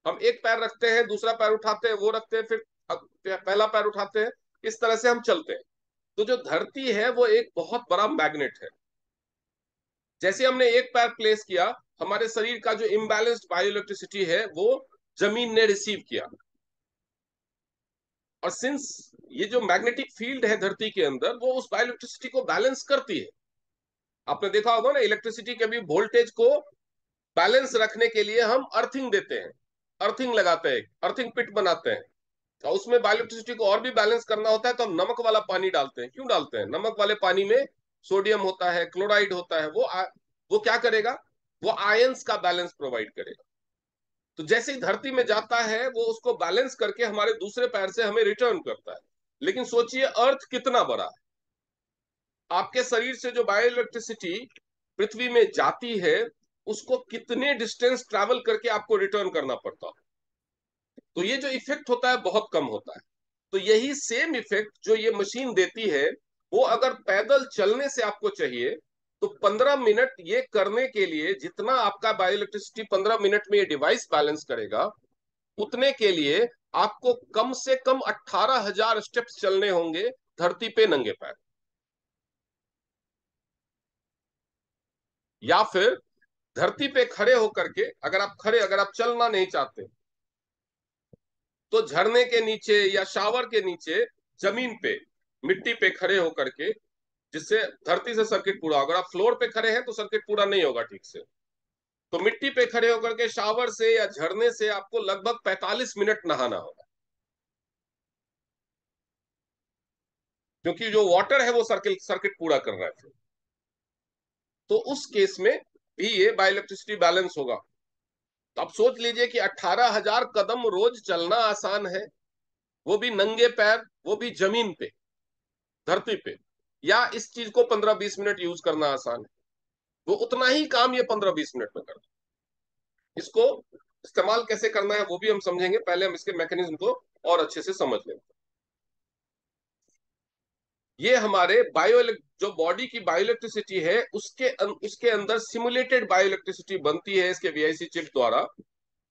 हम एक पैर रखते हैं, दूसरा पैर उठाते हैं, वो रखते हैं, फिर पहला पैर उठाते हैं, इस तरह से हम चलते हैं। तो जो धरती है वो एक बहुत बड़ा मैग्नेट है। जैसे हमने एक पैर प्लेस किया, हमारे शरीर का जो इम्बैलेंस्ड बायो इलेक्ट्रिसिटी है वो जमीन ने रिसीव किया। और सिंस ये जो मैग्नेटिक फील्ड है धरती के अंदर, वो उस बायो इलेक्ट्रिसिटी को बैलेंस करती है। आपने देखा होगा ना, इलेक्ट्रिसिटी के भी वोल्टेज को बैलेंस रखने के लिए हम अर्थिंग देते हैं, अर्थिंग लगाते हैं, अर्थिंग पिट बनाते हैं। और उसमें बायो इलेक्ट्रिसिटी को और भी बैलेंस करना होता है, तो हम नमक वाला पानी डालते हैं। क्यों डालते हैं? नमक वाले पानी में सोडियम होता है, क्लोराइड होता है, वो क्या करेगा, वो आयंस का बैलेंस प्रोवाइड करेगा। तो जैसे ही धरती में जाता है, वो उसको बैलेंस करके हमारे दूसरे पैर से हमें रिटर्न करता है। लेकिन सोचिए अर्थ कितना बड़ा है, आपके शरीर से जो बायो इलेक्ट्रिसिटी पृथ्वी में जाती है, उसको कितने डिस्टेंस ट्रैवल करके आपको रिटर्न करना पड़ता है। तो ये जो इफेक्ट होता है बहुत कम होता है। तो यही सेम इफेक्ट जो ये मशीन देती है, वो अगर पैदल चलने से आपको चाहिए, तो 15 मिनट ये करने के लिए, जितना आपका बायो इलेक्ट्रिसिटी 15 मिनट में ये डिवाइस बैलेंस करेगा, उतने के लिए आपको कम से कम 18,000 स्टेप्स चलने होंगे धरती पे नंगे पैर। या फिर धरती पे खड़े होकर के, अगर आप चलना नहीं चाहते, तो झरने के नीचे या शावर के नीचे जमीन पे, मिट्टी पे खड़े होकर के, जिससे धरती से सर्किट पूरा होगा। अगर आप फ्लोर पे खड़े हैं तो सर्किट पूरा नहीं होगा ठीक से। तो मिट्टी पे खड़े होकर के शावर से या झरने से आपको लगभग 45 मिनट नहाना होगा, क्योंकि जो वाटर है वो सर्किट सर्किट पूरा कर रहा है फिर। तो उस केस में भी ये बायो इलेक्ट्रिसिटी बैलेंस होगा। तो आप सोच लीजिए कि 18,000 कदम रोज चलना आसान है, वो भी नंगे पैर, वो भी जमीन पे, धरती पे। या इस चीज को 15-20 मिनट यूज करना आसान है, वो उतना ही काम ये 15-20 मिनट में करता है। इसको इस्तेमाल कैसे करना है वो भी हम समझेंगे, पहले हम इसके मैकेनिज्म को और अच्छे से समझ लें। ये हमारे जो बॉडी की बायो इलेक्ट्रिसिटी है, उसके अंदर सिमुलेटेड बायो इलेक्ट्रिसिटी बनती है इसके वीआईसी चिप द्वारा,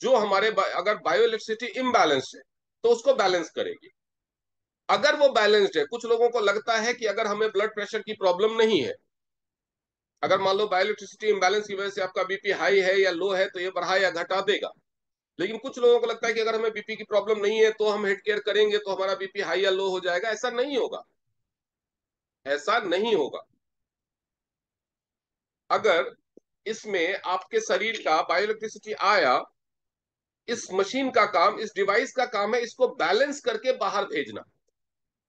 जो हमारे अगर बायो इलेक्ट्रिसिटी इम्बैलेंस्ड है तो उसको बैलेंस करेगी। अगर वो बैलेंस्ड है, कुछ लोगों को लगता है कि अगर हमें ब्लड प्रेशर की प्रॉब्लम नहीं है, अगर मान लो बायो इलेक्ट्रिसिटी इम्बैलेंस की वजह से आपका बीपी हाई है या लो है, तो ये बढ़ा या घटा देगा। लेकिन कुछ लोगों को लगता है कि अगर हमें बीपी की प्रॉब्लम नहीं है, तो हम हेड केयर करेंगे तो हमारा बीपी हाई या लो हो जाएगा। ऐसा नहीं होगा, ऐसा नहीं होगा। अगर इसमें आपके शरीर का बायो इलेक्ट्रिसिटी आया, इस मशीन का काम, इस डिवाइस का काम है इसको बैलेंस करके बाहर भेजना,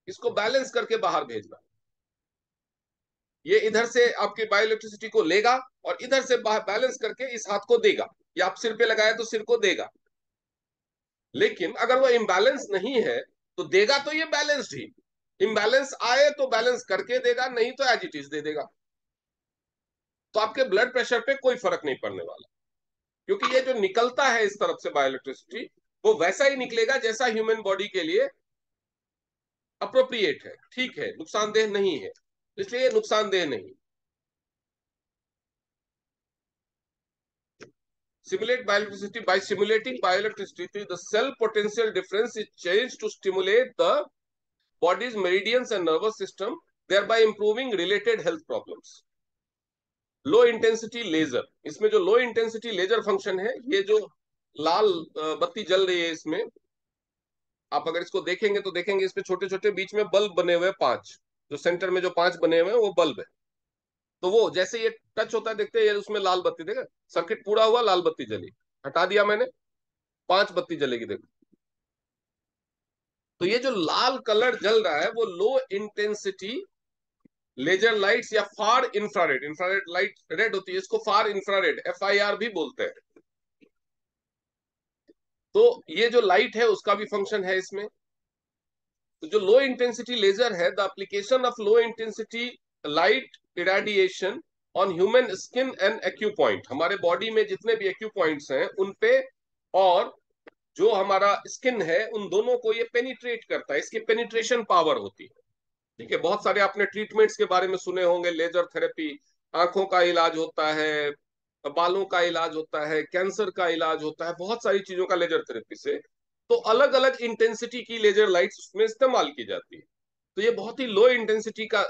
इसको बैलेंस करके बाहर भेजना। ये इधर से आपकी बायो इलेक्ट्रिसिटी को लेगा और इधर से बैलेंस करके इस हाथ को देगा। या आप सिर पे लगाए तो सिर को देगा। लेकिन अगर वो इम्बैलेंस नहीं है तो देगा तो ये बैलेंस्ड ही। इम्बैलेंस आए तो बैलेंस करके देगा, नहीं तो एज इट इज दे देगा। तो आपके ब्लड प्रेशर पे कोई फर्क नहीं पड़ने वाला, क्योंकि ये जो निकलता है इस तरफ से बायोइलेक्ट्रिसिटी, वो वैसा ही निकलेगा जैसा ह्यूमन बॉडी के लिए अप्रोप्रिएट है, ठीक है, नुकसानदेह नहीं है, इसलिए नुकसानदेह नहीं। Simulate bioelectricity. By simulating bioelectricity, the cell potential difference is changed to stimulate the body's meridians and nervous system, thereby improving related health problems. Low intensity laser, इसमें जो लो इंटेंसिटी लेजर फंक्शन है, ये जो लाल बत्ती जल रही है इसमें, आप अगर इसको देखेंगे तो देखेंगे इसमें छोटे छोटे बीच में बल्ब बने हुए हैं, 5, जो सेंटर में जो 5 बने हुए हैं वो बल्ब है। तो वो जैसे ये टच होता है, देखते हैं, ये उसमें लाल बत्ती, देखा, सर्किट पूरा हुआ, लाल बत्ती जली, हटा दिया मैंने, 5 बत्ती जलेगी, देखो। तो ये जो लाल कलर जल रहा है वो लो इंटेंसिटी लेजर लाइट्स या फार इंफ्रारेड, इंफ्रारेड लाइट रेड होती है, इसको फार इंफ्रारेड FIR भी बोलते हैं। तो ये जो लाइट है उसका भी फंक्शन है इसमें। तो जो लो इंटेंसिटी लेजर है, the application of low intensity light irradiation on human skin and acu point, हमारे बॉडी में जितने भी एक्यू पॉइंट्स हैं उन पे, और जो हमारा स्किन है, उन दोनों को ये पेनिट्रेट करता है, इसकी पेनिट्रेशन पावर होती है। ठीक है, बहुत सारे आपने ट्रीटमेंट्स के बारे में सुने होंगे, लेजर थेरेपी, आंखों का इलाज होता है, बालों का इलाज होता है, कैंसर का इलाज होता है, बहुत सारी चीजों का लेजर थेरेपी से। तो अलग अलग इंटेंसिटी की लेजर लाइट्स उसमें इस्तेमाल की जाती है। तो ये बहुत ही लो इंटेंसिटी का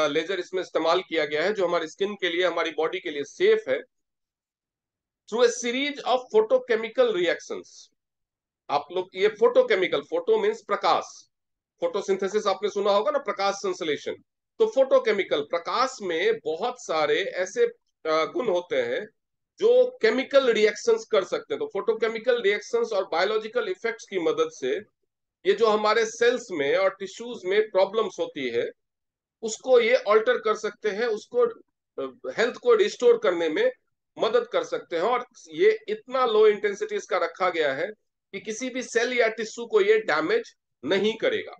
लेजर इसमें इस्तेमाल किया गया है, जो हमारी स्किन के लिए, हमारी बॉडी के लिए सेफ है, through a series of photochemical reactions. आप लोग ये फोटोकेमिकल, फोटो मीन्स प्रकाश, फोटोसिंथेसिस आपने सुना होगा ना, प्रकाश संश्लेषण। तो फोटोकेमिकल, प्रकाश में बहुत सारे ऐसे गुण होते हैं जो केमिकल रिएक्शंस कर सकते हैं। तो फोटोकेमिकल रिएक्शंस और बायोलॉजिकल इफेक्ट्स की मदद से ये जो हमारे सेल्स में और टिश्यूज में प्रॉब्लम्स होती है, उसको ये ऑल्टर कर सकते हैं, उसको हेल्थ को रिस्टोर करने में मदद कर सकते हैं। और ये इतना लो इंटेंसिटी इसका रखा गया है कि किसी भी सेल या टिश्यू को ये डैमेज नहीं करेगा।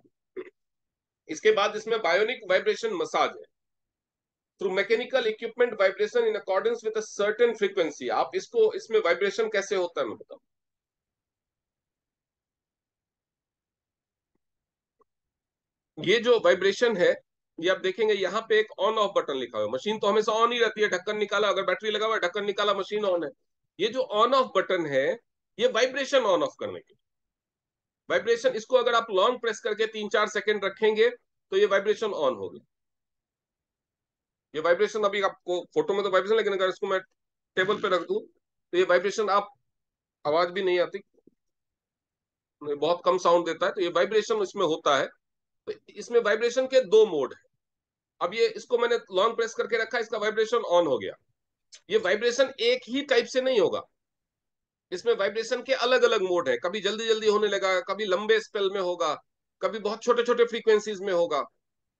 इसके बाद इसमें बायोनिक वाइब्रेशन मसाज है, through mechanical equipment vibration in accordance with a certain frequency. आप इसको, इसमें वाइब्रेशन कैसे होता है मैं बताऊं। ये जो वाइब्रेशन है, ये आप देखेंगे यहाँ पे एक ऑन ऑफ बटन लिखा हुआ है। मशीन तो हमेशा ऑन ही रहती है, ढक्कन निकाला, अगर बैटरी लगा हुआ है, ढक्कन निकाला, मशीन ऑन है। ये जो ऑन ऑफ बटन है, ये वाइब्रेशन ऑन ऑफ करने के, वाइब्रेशन, इसको अगर आप लॉन्ग प्रेस करके 3-4 सेकंड रखेंगे तो ये वाइब्रेशन ऑन होगी। ये वाइब्रेशन अभी आपको फोटो में तो वाइब्रेशन, लेकिन अगर इसको मैं टेबल पे रख दूं तो ये वाइब्रेशन, आप, आवाज भी नहीं आती, बहुत कम साउंड देता है, तो ये वाइब्रेशन इसमें होता है। तो इसमें वाइब्रेशन के 2 मोड है। अब ये, इसको मैंने लॉन्ग प्रेस करके रखा, इसका वाइब्रेशन ऑन हो गया। ये वाइब्रेशन एक ही टाइप से नहीं होगा, इसमें वाइब्रेशन के अलग अलग मोड है, कभी जल्दी जल्दी होने लगा, कभी लंबे स्पेल में होगा, कभी बहुत छोटे छोटे फ्रीक्वेंसीज में होगा।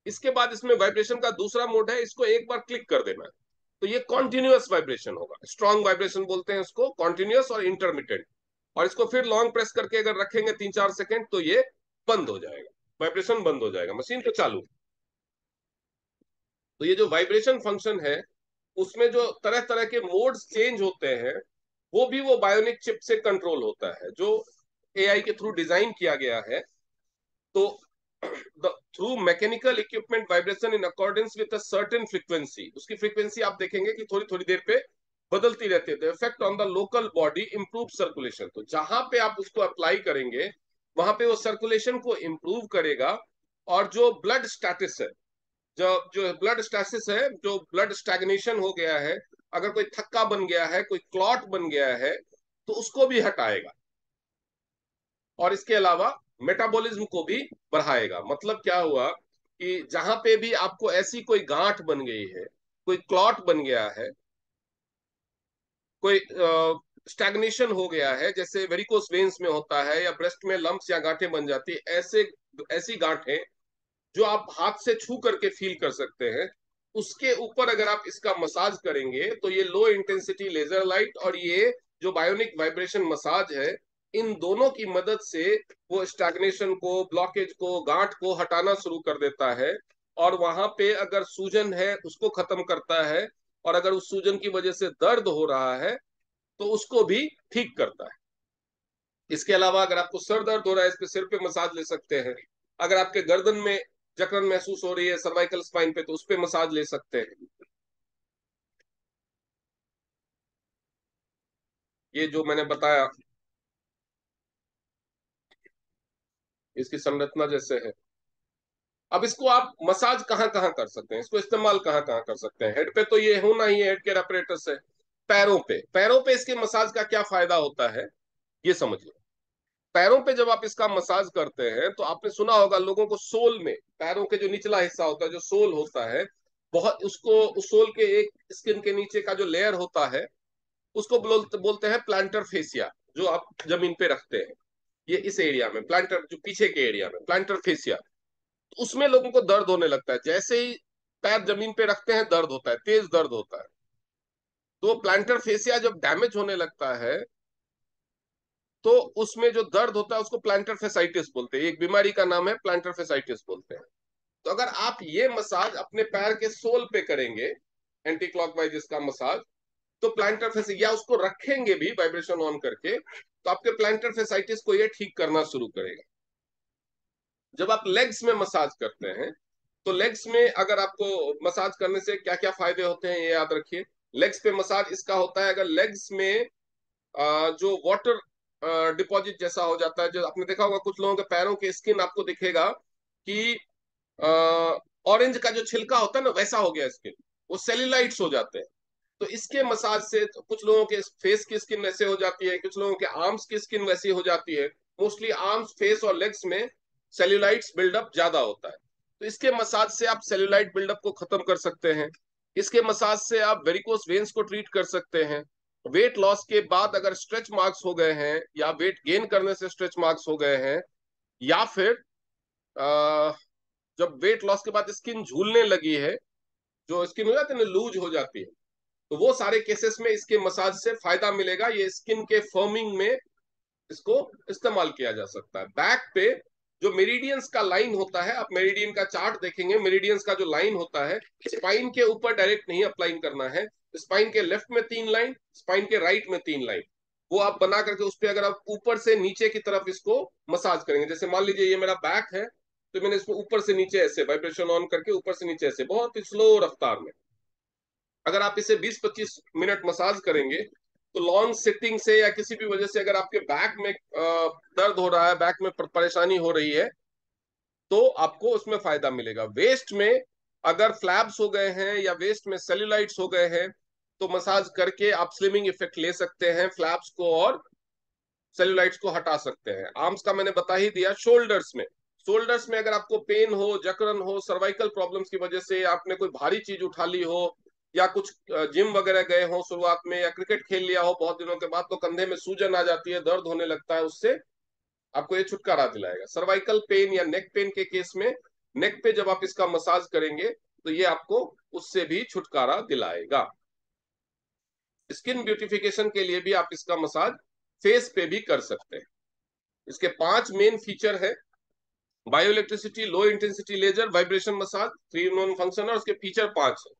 इसके बाद इसमें वाइब्रेशन का दूसरा मोड है, इसको एक बार क्लिक कर देना है तो ये कॉन्टिन्यूअस वाइब्रेशन होगा, स्ट्रॉन्ग वाइब्रेशन बोलते हैं इसको, कॉन्टिन्यूअस और इंटरमिटेंट। और इसको फिर लॉन्ग प्रेस करके अगर रखेंगे 3-4 सेकंड तो ये बंद हो जाएगा, वाइब्रेशन बंद हो जाएगा, मशीन तो चालू। तो ये जो वाइब्रेशन फंक्शन है, उसमें जो तरह तरह के मोड्स चेंज होते हैं, वो भी वो बायोनिक चिप से कंट्रोल होता है, जो AI के थ्रू डिजाइन किया गया है। तो through mechanical equipment vibration in accordance with a certain frequency, उसकी फ्रीक्वेंसी आप देखेंगे कि थोड़ी थोड़ी देर पे बदलती रहती है। Effect on the local body improve circulation, तो जहां पे आप उसको अप्लाई करेंगे वहां पे वो सर्कुलेशन को इंप्रूव करेगा। और जो ब्लड स्टैटस है, जो जो ब्लड स्टैसिस है, जो ब्लड स्टैग्नेशन हो गया है, अगर कोई थक्का बन गया है, कोई क्लॉट बन गया है, तो उसको भी हटाएगा। और इसके अलावा मेटाबॉलिज्म को भी बढ़ाएगा। मतलब क्या हुआ कि जहां पे भी आपको ऐसी कोई गांठ बन गई है, कोई क्लॉट बन गया है, कोई स्टैग्नेशन हो गया है, जैसे वेरिकोस वेन्स में होता है, या ब्रेस्ट में लंप्स या गांठें बन जाती है, ऐसे ऐसी गांठें जो आप हाथ से छू करके फील कर सकते हैं, उसके ऊपर अगर आप इसका मसाज करेंगे तो ये लो इंटेंसिटी लेजर लाइट और ये जो बायोनिक वाइब्रेशन मसाज है, इन दोनों की मदद से वो स्टैग्नेशन को, ब्लॉकेज को, गांठ को हटाना शुरू कर देता है। और वहां पे अगर सूजन है उसको खत्म करता है, और अगर उस सूजन की वजह से दर्द हो रहा है तो उसको भी ठीक करता है। इसके अलावा अगर आपको सर दर्द हो रहा है, इस पे सिर पे मसाज ले सकते हैं। अगर आपके गर्दन में जकड़न महसूस हो रही है सर्वाइकल स्पाइन पे, तो उस पे मसाज ले सकते हैं। ये जो मैंने बताया इसकी संरचना जैसे है। अब इसको आप मसाज कहाँ कहाँ कर सकते हैं, इसको इस्तेमाल कहाँ कहाँ कर सकते हैं? हेड पे तो ये होना ही है, हेड केयर अपरेटस है। पैरों पे इसके मसाज का क्या फायदा होता है, ये समझिए। पैरों पे जब आप इसका मसाज करते हैं तो आपने सुना होगा लोगों को सोल में, पैरों के जो निचला हिस्सा होता है, जो सोल होता है, बहुत उसको, उस सोल के एक स्किन के नीचे का जो लेयर होता है, उसको बोलते बोलते हैं प्लांटर फेसिया। जो आप जमीन पे रखते हैं, ये इस एरिया में प्लांटर, जो पीछे के एरिया में प्लांटर फेसिया, उसमें लोगों को दर्द होने लगता है। जैसे ही पैर जमीन पे रखते हैं दर्द होता है, तेज दर्द होता है। तो प्लांटर फेसिया जब डैमेज होने लगता है तो उसमें जो दर्द होता है उसको प्लांटर फेसाइटिस बोलते हैं। एक बीमारी का नाम है, प्लांटर फेसाइटिस बोलते हैं। तो अगर आप ये मसाज अपने पैर के सोल पे करेंगे, एंटी क्लॉकवाइज इसका मसाज, तो प्लांटर फेस, या उसको रखेंगे भी वाइब्रेशन ऑन करके, तो आपके प्लांटर फेसाइटिस को ये ठीक करना शुरू करेगा। जब आप लेग्स में मसाज करते हैं, तो लेग्स में अगर आपको मसाज करने से क्या क्या फायदे होते हैं ये याद रखिए। लेग्स पे मसाज इसका होता है, अगर लेग्स में जो वाटर डिपॉजिट जैसा हो जाता है, जो आपने देखा होगा कुछ लोगों के पैरों के स्किन आपको दिखेगा कि ऑरेंज का जो छिलका होता है ना, वैसा हो गया स्किन, वो सेल्यूलाइट्स हो जाते हैं। तो इसके मसाज से तो कुछ लोगों के फेस की स्किन वैसे हो जाती है, कुछ लोगों के आर्म्स की स्किन वैसी हो जाती है। मोस्टली आर्म्स, फेस और लेग्स में सेल्यूलाइट्स बिल्डअप ज्यादा होता है। तो इसके मसाज से आप सेल्यूलाइट बिल्डअप को खत्म कर सकते हैं। इसके मसाज से आप वेरिकोस वेन्स को ट्रीट कर सकते हैं। वेट लॉस के बाद अगर स्ट्रेच मार्क्स हो गए हैं, या वेट गेन करने से स्ट्रेच मार्क्स हो गए हैं, या फिर जब वेट लॉस के बाद स्किन झूलने लगी है, जो स्किन हो जाती है ना, लूज हो जाती है, तो वो सारे केसेस में इसके मसाज से फायदा मिलेगा। ये स्किन के फर्मिंग में इसको इस्तेमाल किया जा सकता है। बैक पे जो मेरिडियंस का लाइन होता है, आप मेरिडियन का चार्ट देखेंगे, मेरिडियंस का जो लाइन होता है, स्पाइन के ऊपर डायरेक्ट नहीं अप्लाई करना है। स्पाइन के लेफ्ट में 3 लाइन, स्पाइन के राइट में 3 लाइन, वो आप बना करके उस पर अगर आप ऊपर से नीचे की तरफ इसको मसाज करेंगे, जैसे मान लीजिए ये मेरा बैक है, तो मैंने इसको ऊपर से नीचे ऐसे वाइब्रेशन ऑन करके ऊपर से नीचे ऐसे बहुत ही स्लो रफ्तार में, अगर आप इसे 20-25 मिनट मसाज करेंगे, तो लॉन्ग सिटिंग से या किसी भी वजह से अगर आपके बैक में दर्द हो रहा है, बैक में परेशानी हो रही है, तो आपको उसमें फायदा मिलेगा। वेस्ट में अगर फ्लैब्स हो गए हैं या वेस्ट में सेल्यूलाइट्स हो गए हैं, तो मसाज करके आप स्लिमिंग इफेक्ट ले सकते हैं, फ्लैब्स को और सेल्यूलाइट्स को हटा सकते हैं। आर्म्स का मैंने बता ही दिया। शोल्डर्स में अगर आपको पेन हो, जकड़न हो, सर्वाइकल प्रॉब्लम्स की वजह से आपने कोई भारी चीज उठा ली हो, या कुछ जिम वगैरह गए हो शुरुआत में, या क्रिकेट खेल लिया हो बहुत दिनों के बाद, तो कंधे में सूजन आ जाती है, दर्द होने लगता है, उससे आपको ये छुटकारा दिलाएगा। सर्वाइकल पेन या नेक पेन के केस में नेक पे जब आप इसका मसाज करेंगे तो ये आपको उससे भी छुटकारा दिलाएगा। स्किन ब्यूटिफिकेशन के लिए भी आप इसका मसाज फेस पे भी कर सकते हैं। इसके 5 मेन फीचर है: bio electricity, low intensity laser, vibration massage, 3 in 1 function, और उसके फीचर 5 है।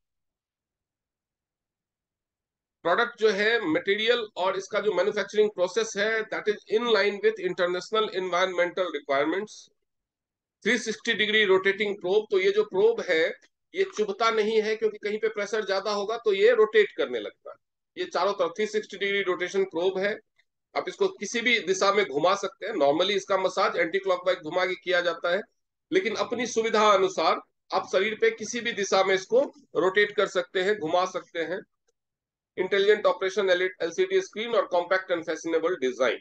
प्रोडक्ट जो है, मटेरियल और इसका जो मैन्युफैक्चरिंग प्रोसेस है, that is in line with international environmental requirements. 360 degree rotating probe, तो ये जो प्रोब है ये चुभता नहीं है, क्योंकि कहीं पे प्रेशर ज्यादा होगा तो ये रोटेट करने लगता है। ये चारों तरफ 360 डिग्री रोटेशन प्रोब है। आप इसको किसी भी दिशा में घुमा सकते हैं। नॉर्मली इसका मसाज एंटी क्लॉकवाइज घुमा के किया जाता है, लेकिन अपनी सुविधा अनुसार आप शरीर पे किसी भी दिशा में इसको रोटेट कर सकते हैं, घुमा सकते हैं। इंटेलिजेंट ऑपरेशन, एलसीडी स्क्रीन और कॉम्पैक्ट एंड फैशनेबल डिजाइन।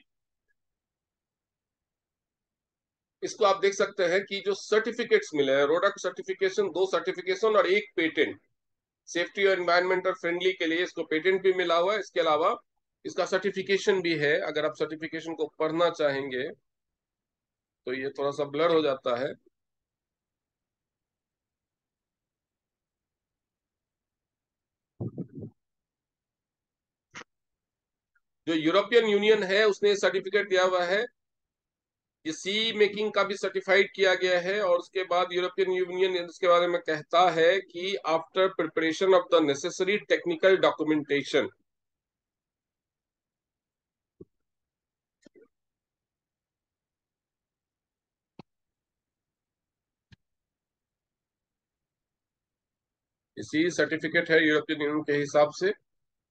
इसको आप देख सकते हैं कि जो सर्टिफिकेट्स मिले हैं, रोडक सर्टिफिकेशन, 2 सर्टिफिकेशन और 1 पेटेंट, सेफ्टी और एनवायरमेंटल फ्रेंडली के लिए इसको पेटेंट भी मिला हुआ है। इसके अलावा इसका सर्टिफिकेशन भी है। अगर आप सर्टिफिकेशन को पढ़ना चाहेंगे तो ये थोड़ा सा ब्लर हो जाता है। जो जो यूरोपियन यूनियन है उसने सर्टिफिकेट दिया हुआ है, ये सी मेकिंग का भी सर्टिफाइड किया गया है। और उसके बाद यूरोपियन यूनियन इसके बारे में कहता है कि after preparation of the necessary technical documentation, इसी सर्टिफिकेट है यूरोपियन यूनियन के हिसाब से।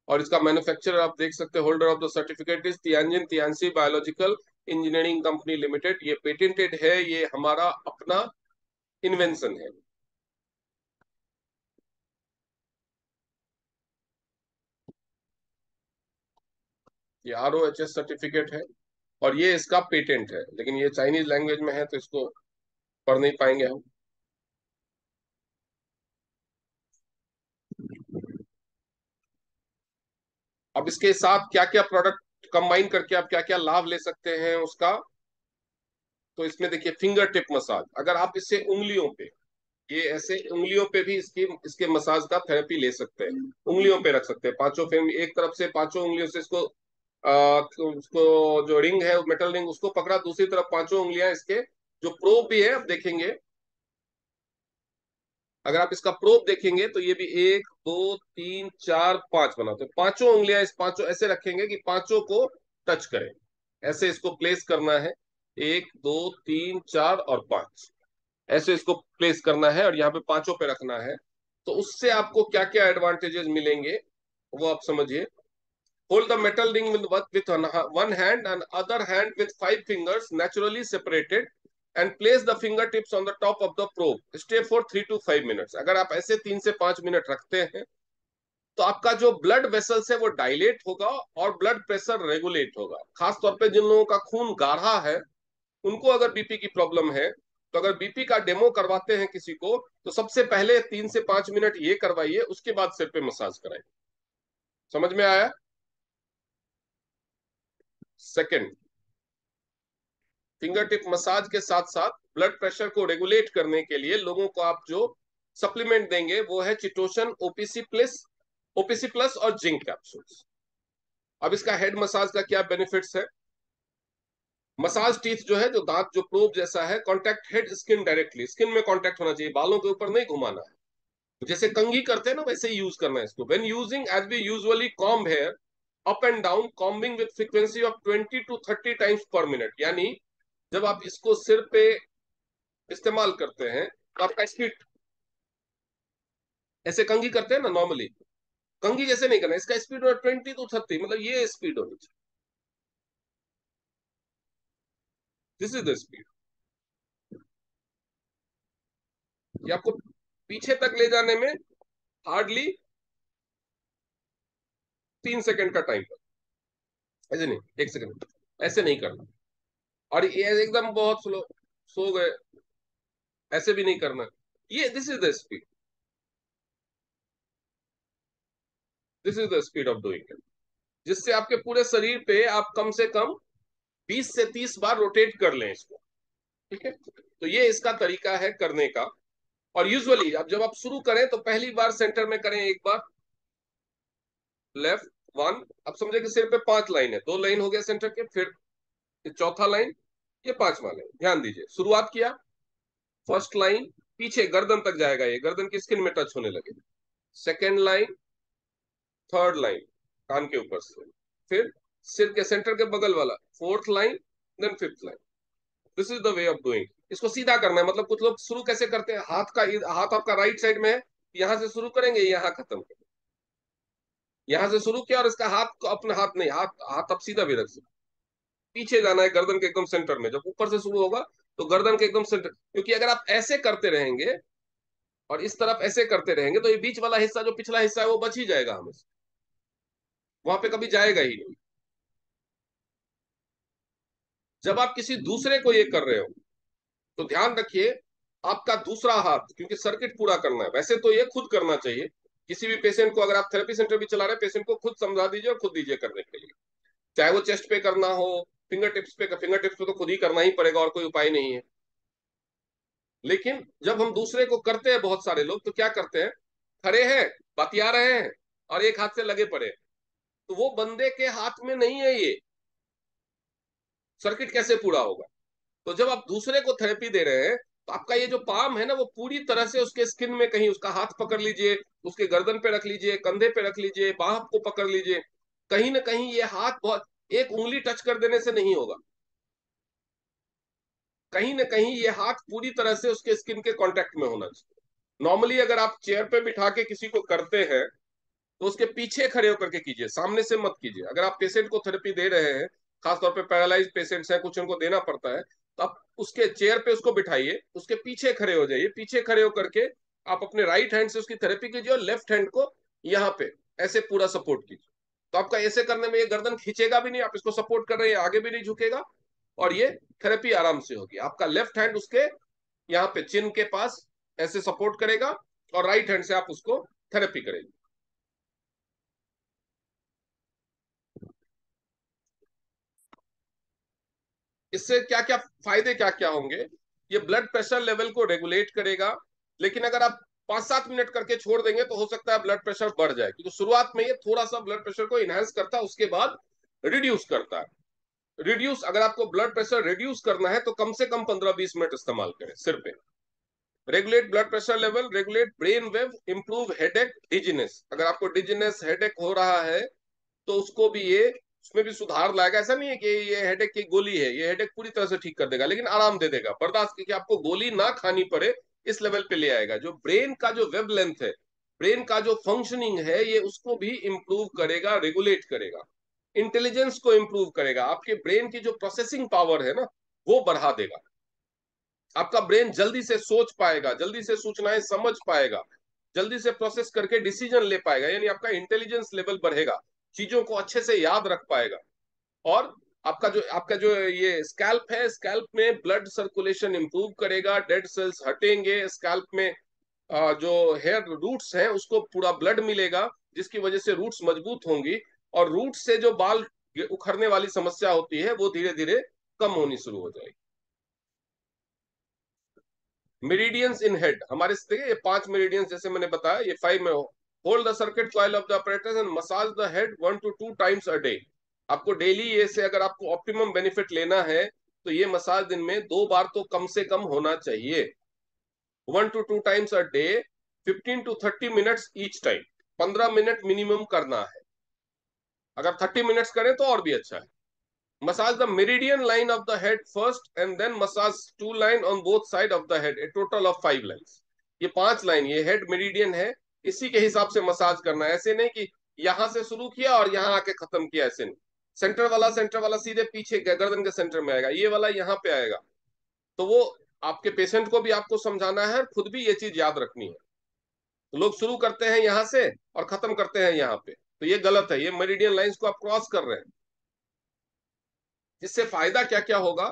और इसका मैन्युफैक्चरर आप देख सकते हैं, holder of the certificate is Tianjin Tianshi biological engineering company limited. ये पेटेंटेड है, ये हमारा अपना इन्वेंशन है। ये ROHS सर्टिफिकेट है और ये इसका पेटेंट है, लेकिन ये चाइनीज लैंग्वेज में है तो इसको पढ़ नहीं पाएंगे हम। अब इसके साथ क्या क्या प्रोडक्ट कंबाइन करके आप क्या क्या लाभ ले सकते हैं उसका, तो इसमें देखिए फिंगर टिप मसाज। अगर आप इसे उंगलियों पे, ये ऐसे उंगलियों पे भी इसकी इसके मसाज का थेरेपी ले सकते हैं, उंगलियों पे रख सकते हैं पांचों फिंगर, एक तरफ से पांचों उंगलियों से इसको उसको जो रिंग है मेटल रिंग उसको पकड़ा, दूसरी तरफ पांचों उंगलियां इसके, जो प्रोब भी है आप देखेंगे, अगर आप इसका प्रोब देखेंगे तो ये भी एक दो तीन चार पांच बना, तो पांचों उंगलियां इस पांचों ऐसे रखेंगे कि पांचों को टच करें, ऐसे इसको प्लेस करना है, एक दो तीन चार और पांच, ऐसे इसको प्लेस करना है और यहाँ पे पांचों पे रखना है। तो उससे आपको क्या क्या एडवांटेजेस मिलेंगे वो आप समझिए। Hold the metal ring with one hand and other hand with five fingers naturally separated and place the fingertips on the top of the probe. Stay for 3 to 5 minutes. अगर आप ऐसे 3 से 5 मिनट रखते हैं तो आपका जो ब्लड वेसल्स है वो डायलेट होगा और ब्लड प्रेशर रेगुलेट होगा। खास तौर पे जिन लोगों का खून गाढ़ा है, उनको अगर बीपी की प्रॉब्लम है, तो अगर बीपी का डेमो करवाते हैं किसी को, तो सबसे पहले 3 से 5 मिनट ये करवाइए, उसके बाद सिर पे मसाज कराइए। समझ में आया? सेकंड, फिंगर टिप मसाज के साथ साथ ब्लड प्रेशर को रेगुलेट करने के लिए लोगों को आप जो सप्लीमेंट देंगे वो है चिटोसन, OPC प्लस और जिंक कैप्सूल्स। अब इसका हेड मसाज का क्या बेनिफिट्स है? मसाज टीथ जो है, जो दांत जो प्रोब जैसा है, contact head skin directly, skin में कॉन्टैक्ट होना चाहिए, बालों के ऊपर नहीं घुमाना है। जैसे कंघी करते हैं ना वैसे ही यूज करना है इसको। When using as we usually comb hair up and down, combing with frequency of 20 to 30 times per minute, यानी जब आप इसको सिर पे इस्तेमाल करते हैं तो आपका स्पीड, ऐसे कंघी करते हैं ना नॉर्मली, कंघी जैसे नहीं करना, इसका स्पीड 20 to 30, मतलब ये स्पीड होनी चाहिए। This is the speed. ये आपको पीछे तक ले जाने में हार्डली 3 सेकंड का टाइम, ऐसे नहीं 1 सेकंड, ऐसे नहीं करना। और ये एकदम बहुत स्लो सो गए, ऐसे भी नहीं करना। ये this is the speed, this is the speed of doing it, जिससे आपके पूरे शरीर पे आप कम से कम 20 से 30 बार रोटेट कर लें इसको। ठीक है, तो ये इसका तरीका है करने का। और यूजुअली अब जब आप शुरू करें तो पहली बार सेंटर में करें, एक बार लेफ्ट वन, अब समझे कि सिर पे 5 लाइन है, 2 लाइन हो गया सेंटर के, फिर ये चौथा लाइन, ये पांचवा लाइन, ध्यान दीजिए। शुरुआत किया, फर्स्ट लाइन पीछे गर्दन तक जाएगा, ये गर्दन की स्किन में टच होने लगे। सेकेंड लाइन, थर्ड लाइन कान के ऊपर से, फिर सिर के सेंटर के बगल वाला fourth line, then fifth line. This is the way of doing. इसको सीधा करना है, मतलब कुछ लोग शुरू कैसे करते हैं, हाथ आपका राइट साइड में है, यहां से शुरू करेंगे, यहां खत्म करेंगे, यहां से शुरू किया और इसका हाथ को अपना हाथ नहीं, हाथ हाथ आप सीधा भी रख सकते, पीछे जाना है गर्दन के एकदम सेंटर में। जब ऊपर से शुरू होगा तो गर्दन के एकदम सेंटर, क्योंकि अगर आप ऐसे करते रहेंगे और इस तरफ ऐसे करते रहेंगे तो ये बीच वाला हिस्सा जो पिछला हिस्सा है वो बच ही जाएगा हमें, वहां पे कभी जाएगा ही नहीं। जब आप किसी दूसरे को ये कर रहे हो तो ध्यान रखिए, आपका दूसरा हाथ, क्योंकि सर्किट पूरा करना है, वैसे तो ये खुद करना चाहिए। किसी भी पेशेंट को, अगर आप थेरेपी सेंटर भी चला रहे हैं, पेशेंट को खुद समझा दीजिए और खुद दीजिए करने के लिए, चाहे वो चेस्ट पे करना हो, फिंगर टिप्स पे तो खुद ही करना ही पड़ेगा और कोई उपाय नहीं है। लेकिन जब हम दूसरे को करते हैं, बहुत सारे लोग तो क्या करते हैं, खड़े हैं, बतिया रहे हैं और एक हाथ से लगे पड़े हैं। तो वो बंदे के हाथ में नहीं है, ये सर्किट कैसे पूरा होगा? तो जब आप दूसरे को थेरेपी दे रहे हैं, तो आपका ये जो पाम है ना, वो पूरी तरह से उसके स्किन में, कहीं उसका हाथ पकड़ लीजिए, उसके गर्दन पे रख लीजिए, कंधे पे रख लीजिए, बाह को पकड़ लीजिए, कहीं ना कहीं ये हाथ बहुत, एक उंगली टच कर देने से नहीं होगा, कहीं ना कहीं ये हाथ पूरी तरह से उसके स्किन के कांटेक्ट में होना चाहिए। नॉर्मली अगर आप चेयर पे बिठा के किसी को करते हैं, तो उसके पीछे खड़े होकर के कीजिए, सामने से मत कीजिए। अगर आप पेशेंट को थेरेपी दे रहे हैं, खासतौर पे पैरालाइज पेशेंट्स हैं, कुछ उनको देना पड़ता है, तो आप उसके चेयर पे उसको बिठाइए, उसके पीछे खड़े हो जाइए, पीछे खड़े होकर के आप अपने राइट हैंड से उसकी थेरेपी कीजिए, और लेफ्ट हैंड को यहाँ पे ऐसे पूरा सपोर्ट कीजिए। तो आपका ऐसे करने में ये गर्दन खींचेगा भी नहीं, आप इसको सपोर्ट कर रहे हैं, आगे भी नहीं झुकेगा, और ये थेरेपी आराम से होगी। आपका लेफ्ट हैंड उसके यहाँ पे चिन के पास ऐसे सपोर्ट करेगा, और राइट हैंड से आप उसको थेरेपी करेंगे। इससे क्या क्या फायदे क्या क्या होंगे? ये ब्लड प्रेशर लेवल को रेगुलेट करेगा, लेकिन अगर आप 5-7 मिनट करके छोड़ देंगे तो हो सकता है ब्लड प्रेशर बढ़ जाए, क्योंकि शुरुआत में ये थोड़ा सा ब्लड प्रेशर को इनहेंस करता है, उसके बाद रिड्यूस करता है। रिड्यूस, अगर आपको ब्लड प्रेशर रिड्यूस करना है तो कम से कम 15-20 मिनट इस्तेमाल करें सिर पे। Regulate blood pressure level, regulate brain wave, improve headache dizziness. अगर आपको डिजीनेस हेडेक हो रहा है, तो उसको भी ये, उसमें भी सुधार लाएगा। ऐसा नहीं है कि ये हेडेक की गोली है, ये हेडेक पूरी तरह से ठीक कर देगा, लेकिन आराम दे देगा, बर्दाश्त की, कि आपको गोली ना खानी पड़े, इस लेवल पे ले आएगा। जो ब्रेन का जो वेब लेंथ है, ब्रेन का जो फंक्शनिंग है, ये उसको भी इंप्रूव करेगा, रेगुलेट करेगा। इंटेलिजेंस को इंप्रूव करेगा, आपके ब्रेन की जो प्रोसेसिंग पावर है ना, वो बढ़ा देगा। आपका ब्रेन जल्दी से सोच पाएगा, जल्दी से सूचनाएं समझ पाएगा, जल्दी से प्रोसेस करके डिसीजन ले पाएगा, यानी आपका इंटेलिजेंस लेवल बढ़ेगा, चीजों को अच्छे से याद रख पाएगा। और आपका जो ये स्कैल्प है, स्कैल्प में ब्लड सर्कुलेशन इंप्रूव करेगा, डेड सेल्स हटेंगे स्कैल्प में, जो हेयर रूट्स हैं उसको पूरा ब्लड मिलेगा, जिसकी वजह से रूट्स मजबूत होंगी, और रूट से जो बाल उखड़ने वाली समस्या होती है वो धीरे धीरे कम होनी शुरू हो जाएगी। मेरिडियंस इन हेड हमारे, देखिए ये 5 मेरिडियंस जैसे मैंने बताया, ये 5 में हो। Hold the circuit coil of the apparatus and massage the head 1 to 2 times a day। आपको डेली ये से, अगर आपको ऑप्टिमम बेनिफिट लेना है, तो ये मसाज दिन में 2 बार तो कम से कम होना चाहिए। 1 to 2 times a day, 15 to 30 minutes each time. 15 minute minimum करना है, अगर 30 मिनट्स करें तो और भी अच्छा है। Massage the meridian line of the head first and then massage 2 lines on both sides of the head, a total of 5 lines। ये 5 लाइन, ये हेड मेरिडियन है, इसी के हिसाब से मसाज करना है। ऐसे नहीं कि यहां से शुरू किया और यहां आके खत्म किया, ऐसे नहीं। सेंटर वाला सीधे पीछे गर्दन के सेंटर में आएगा, ये वाला यहाँ पे आएगा। तो वो आपके पेशेंट को भी आपको समझाना है, और खुद भी ये चीज याद रखनी है। तो लोग शुरू करते हैं यहाँ से और खत्म करते हैं यहाँ पे, तो ये गलत है, ये मेरिडियन लाइंस को आप क्रॉस कर रहे हैं। इससे फायदा क्या क्या होगा?